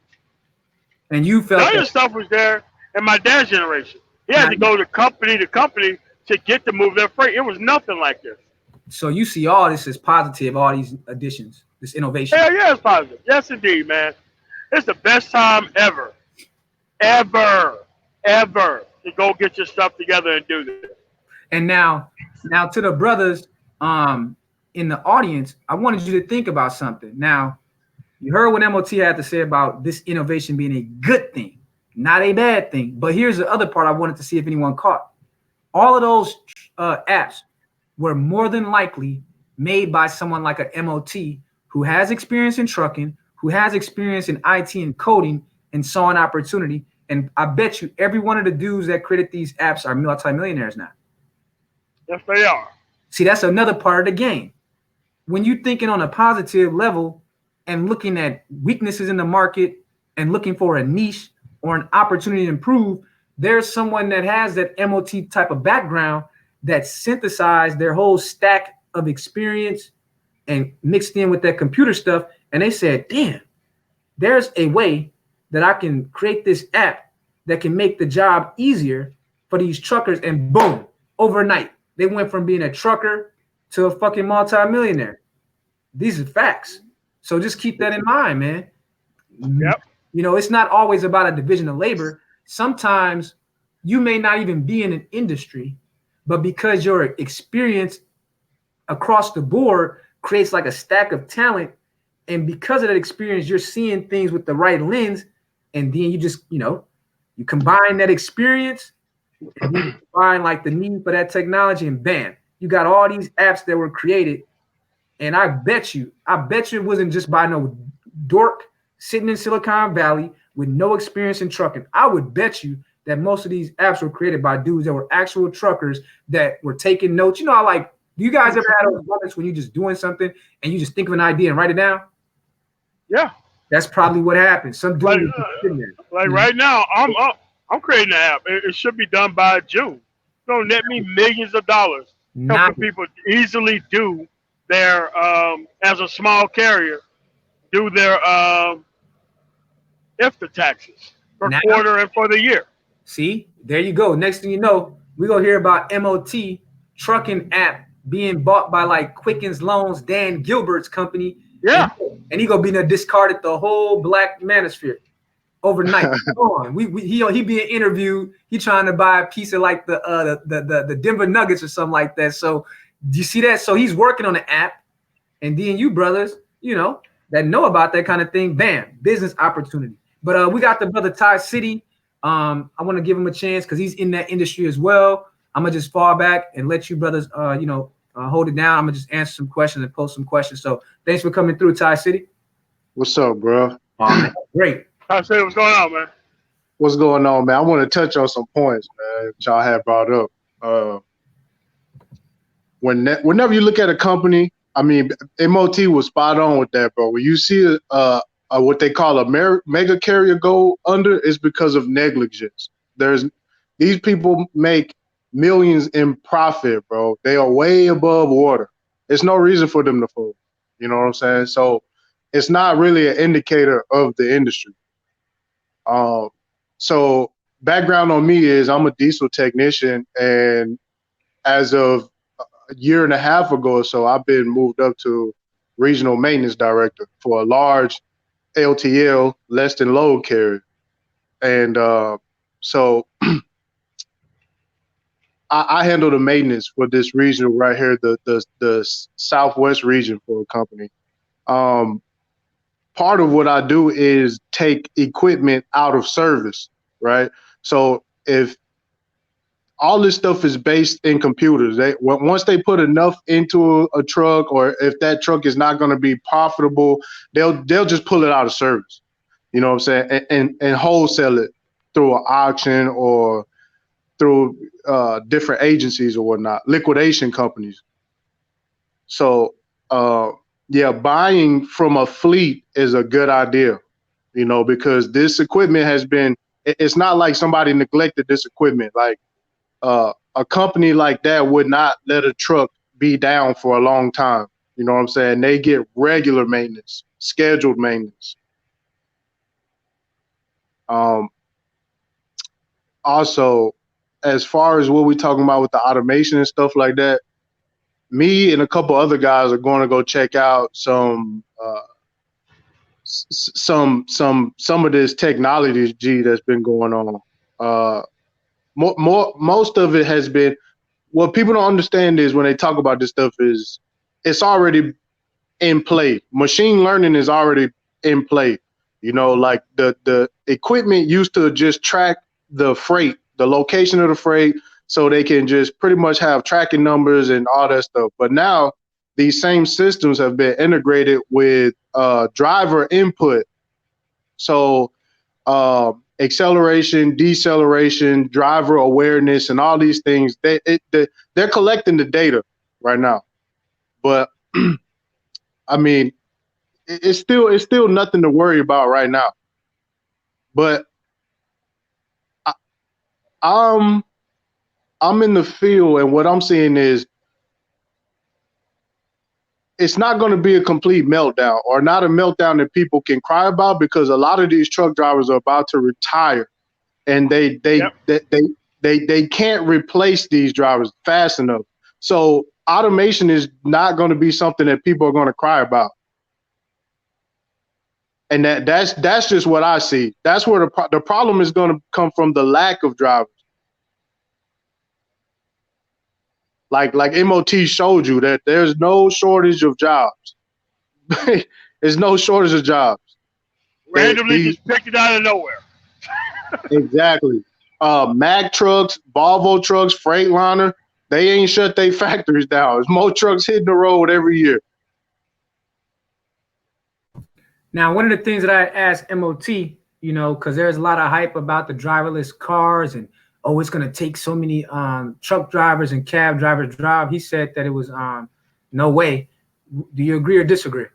And you felt None of the stuff was there in my dad's generation. He had to go to company to get to move their freight. It was nothing like this. So you see all this as positive, all these additions, this innovation. Hell yeah, it's positive. Yes, indeed, man. It's the best time ever to go get your stuff together and do this. And now to the brothers in the audience, I wanted you to think about something. Now, you heard what MOT had to say about this innovation being a good thing, not a bad thing. But here's the other part I wanted to see if anyone caught. All of those apps were more than likely made by someone like a MOT who has experience in trucking, who has experience in IT and coding, and saw an opportunity. And I bet you every one of the dudes that created these apps are multimillionaires now. Yes, they are. See, that's another part of the game. When you're thinking on a positive level and looking at weaknesses in the market and looking for a niche or an opportunity to improve, there's someone that has that MOT type of background that synthesized their whole stack of experience and mixed in with that computer stuff. And they said, damn, there's a way that I can create this app that can make the job easier for these truckers. And boom, overnight, they went from being a trucker to a fucking multimillionaire. These are facts. So just keep that in mind, man. Yep. You know, it's not always about a division of labor. Sometimes you may not even be in an industry, but because your experience across the board creates like a stack of talent, and because of that experience, you're seeing things with the right lens, and then you just, you know, you combine that experience and you combine like the need for that technology, and bam, you got all these apps that were created. And I bet you it wasn't just by no dork sitting in Silicon Valley with no experience in trucking. I would bet you that most of these apps were created by dudes that were actual truckers that were taking notes. You know, like, do you guys ever have those moments when you're just doing something and you just think of an idea and write it down? Yeah. That's probably what happened. Some dude like right now, I'm creating an app. It should be done by June. It's gonna net me millions of dollars, helping people easily do their as a small carrier, do their IFTA taxes for quarter and for the year. See, there you go. Next thing you know, we're gonna hear about MOT trucking app being bought by like Quickens Loans, Dan Gilbert's company. Yeah. And he gonna be discarded the whole black manosphere overnight. He being interviewed. He trying to buy a piece of like the Denver Nuggets or something like that. So do you see that? So he's working on the app, and then you brothers, you know, that know about that kind of thing, bam, business opportunity. But we got the brother Ty City. I want to give him a chance because he's in that industry as well. I'm gonna just fall back and let you brothers, hold it down. I'm gonna just answer some questions and post some questions. So thanks for coming through, Ty City. What's up, bro? Great. Ty City, what's going on, man? What's going on, man? I want to touch on some points, man, that y'all had brought up. Whenever you look at a company, I mean, MOT was spot on with that, bro. When you see what they call a mega carrier go under, it's because of negligence. These people make millions in profit, bro. They are way above water. There's no reason for them to fold. You know what I'm saying? So it's not really an indicator of the industry. So background on me is I'm a diesel technician, and as of a year and a half ago or so, I've been moved up to regional maintenance director for a large LTL, less than load carrier. And so I handle the maintenance for this region right here, the Southwest region for a company. Part of what I do is take equipment out of service, right? So if all this stuff is based in computers, once they put enough into a truck, or if that truck is not going to be profitable, they'll just pull it out of service. You know what I'm saying? And wholesale it through an auction or through different agencies or whatnot, liquidation companies. So yeah, buying from a fleet is a good idea, you know, because this equipment it's not like somebody neglected this equipment. Like a company like that would not let a truck be down for a long time. You know what I'm saying? They get regular maintenance, scheduled maintenance. Also, as far as what we're talking about with the automation and stuff like that, me and a couple other guys are going to go check out some of this technology that's been going on. Most of it has been, what people don't understand is when they talk about this stuff is it's already in play. Machine learning is already in play. You know, like the equipment used to just track the freight, the location of the freight, so they can just pretty much have tracking numbers and all that stuff. But now these same systems have been integrated with driver input. So acceleration, deceleration, driver awareness, and all these things. They're collecting the data right now, but I mean, it's still nothing to worry about right now. But I'm in the field, and what I'm seeing is it's not going to be a complete meltdown, or not a meltdown that people can cry about, because a lot of these truck drivers are about to retire, and they can't replace these drivers fast enough. So automation is not going to be something that people are going to cry about. And that's just what I see. That's where the problem is going to come from, the lack of drivers. Like MOT showed you that there's no shortage of jobs. There's no shortage of jobs. Randomly just picked it out of nowhere. Exactly. Mack trucks, Volvo trucks, Freightliner, they ain't shut their factories down. There's more trucks hitting the road every year. Now, one of the things that I asked MOT, because there's a lot of hype about the driverless cars and, oh, it's going to take so many truck drivers and cab drivers to drive. He said that it was no way. Do you agree or disagree?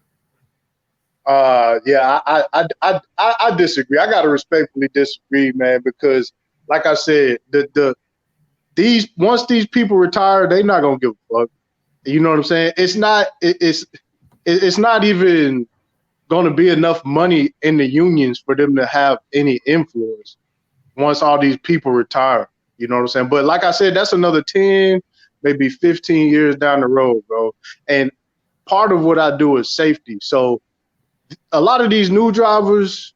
Yeah, I disagree. I got to respectfully disagree, man, because like I said, once these people retire, they're not going to give a fuck. You know what I'm saying? It's not even going to be enough money in the unions for them to have any influence once all these people retire. You know what I'm saying? But like I said, that's another 10, maybe 15 years down the road, bro. And part of what I do is safety. So a lot of these new drivers,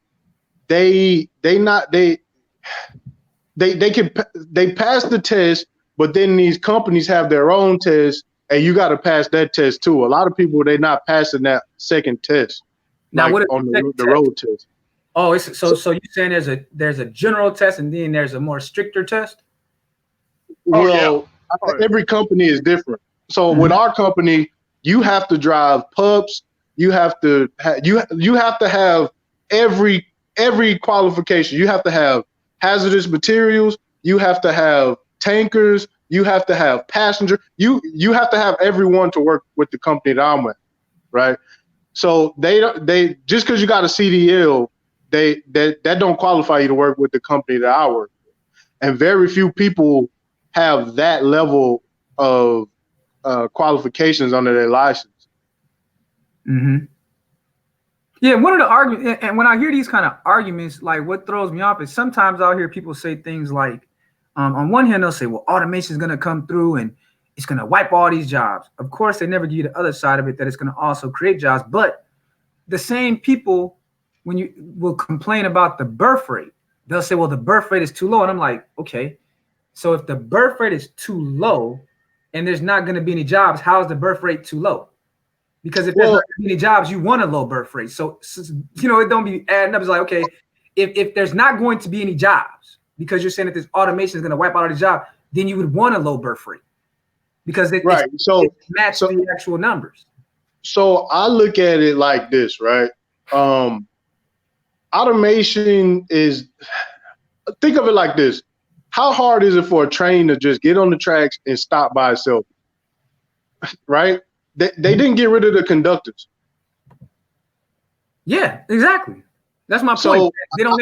they pass the test, but then these companies have their own test, and you got to pass that test too. A lot of people, they're not passing that second test. Now, what on the road test? Oh, so you're saying there's a general test and then there's a more stricter test? Well, every company is different. So with our company, you have to drive pubs. You have to you have to have every qualification. You have to have hazardous materials. You have to have tankers. You have to have passenger. You have to have everyone to work with the company that I'm with, right? So they just because you got a CDL, that don't qualify you to work with the company that I work with. And very few people have that level of qualifications under their license. Mm-hmm. Yeah, one of the arguments, and when I hear these kind of arguments, like what throws me off is sometimes I'll hear people say things like, on one hand, they'll say, well, automation is going to come through and it's going to wipe all these jobs. Of course, they never give you the other side of it, that it's going to also create jobs. But the same people, when you will complain about the birth rate, they'll say, well, the birth rate is too low. And I'm like, okay, so if the birth rate is too low and there's not going to be any jobs, how is the birth rate too low? Because if there's not going to be any jobs, you want a low birth rate. So it don't be adding up. It's like, okay, if there's not going to be any jobs, because you're saying that this automation is going to wipe out all the jobs, then you would want a low birth rate. Because it matches the actual numbers. So I look at it like this, right? Automation is, think of it like this. How hard is it for a train to just get on the tracks and stop by itself? Right? They didn't get rid of the conductors. Yeah, exactly. That's my point. So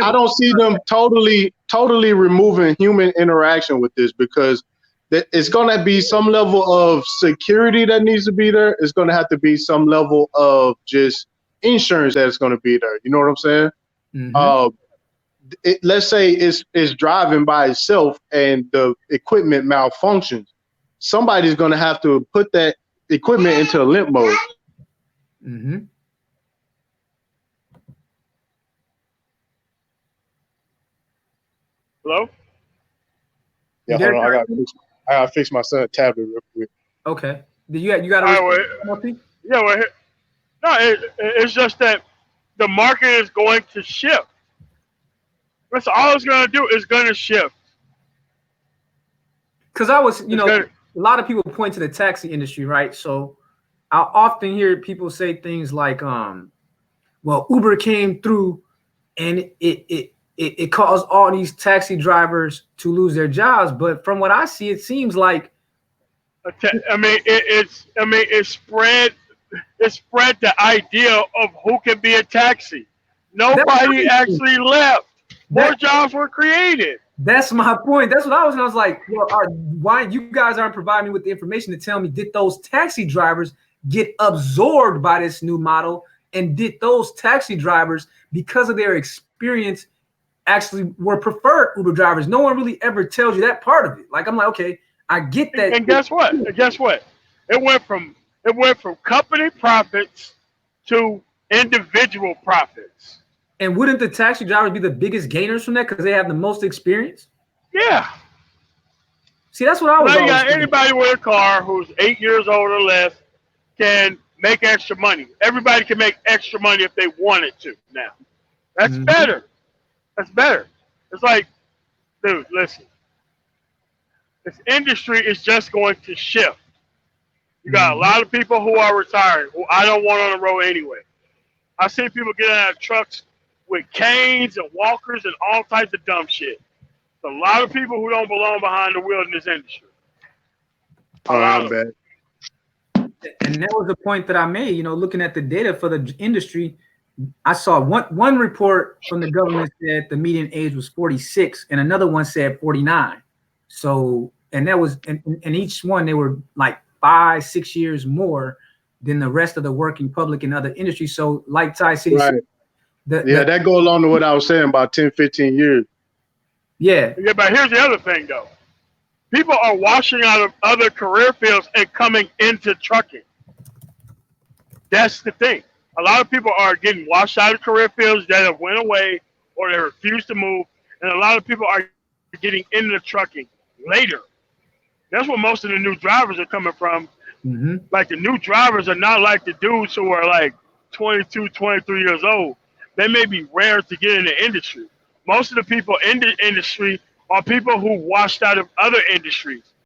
I don't see them totally removing human interaction with this, because it's going to be some level of security that needs to be there. It's going to have to be some level of just insurance that's going to be there. You know what I'm saying? Mm-hmm. Let's say it's driving by itself and the equipment malfunctions. Somebody's going to have to put that equipment into a limp mode. Mm-hmm. Hello? Yeah, hold on. I gotta fix my son's tablet real quick. Okay. You got to? Yeah, well, no, it's just that the market is going to shift. That's all it's going to do, is going to shift. Because a lot of people point to the taxi industry, right? So I often hear people say things like, well, Uber came through and it it caused all these taxi drivers to lose their jobs. But from what I see, it seems like I mean, it spread the idea of who can be a taxi. Nobody actually left. More jobs were created. That's my point. That's what I was like, well, why you guys aren't providing me with the information to tell me, did those taxi drivers get absorbed by this new model? And did those taxi drivers, because of their experience, actually were preferred Uber drivers? No one really ever tells you that part of it. Like, I'm like, okay, I get that. And guess what? It went from company profits to individual profits. And wouldn't the taxi drivers be the biggest gainers from that because they have the most experience? Yeah. See, that's what I was. Now you got anybody with a car who's 8 years old or less can make extra money. Everybody can make extra money if they wanted to now. That's better. That's better. It's like, dude, listen. This industry is just going to shift. You got a lot of people who are retiring, who I don't want on the road anyway. I see people getting out of trucks with canes and walkers and all types of dumb shit. There's a lot of people who don't belong behind the wheel in this industry. I'm bad. And that was the point that I made. You know, looking at the data for the industry, I saw one report from the government said the median age was 46, and another one said 49. So, and that was, and each one, they were like 5-6 years more than the rest of the working public in other industries. So, like Ty City said, that goes along to what I was saying about 10-15 years. Yeah, but here's the other thing, though. People are washing out of other career fields and coming into trucking. That's the thing. A lot of people are getting washed out of career fields that have went away or they refuse to move, and a lot of people are getting into trucking later. That's where most of the new drivers are coming from. Like, the new drivers are not like the dudes who are like 22, 23 years old. They may be rare to get in the industry. Most of the people in the industry are people who washed out of other industries.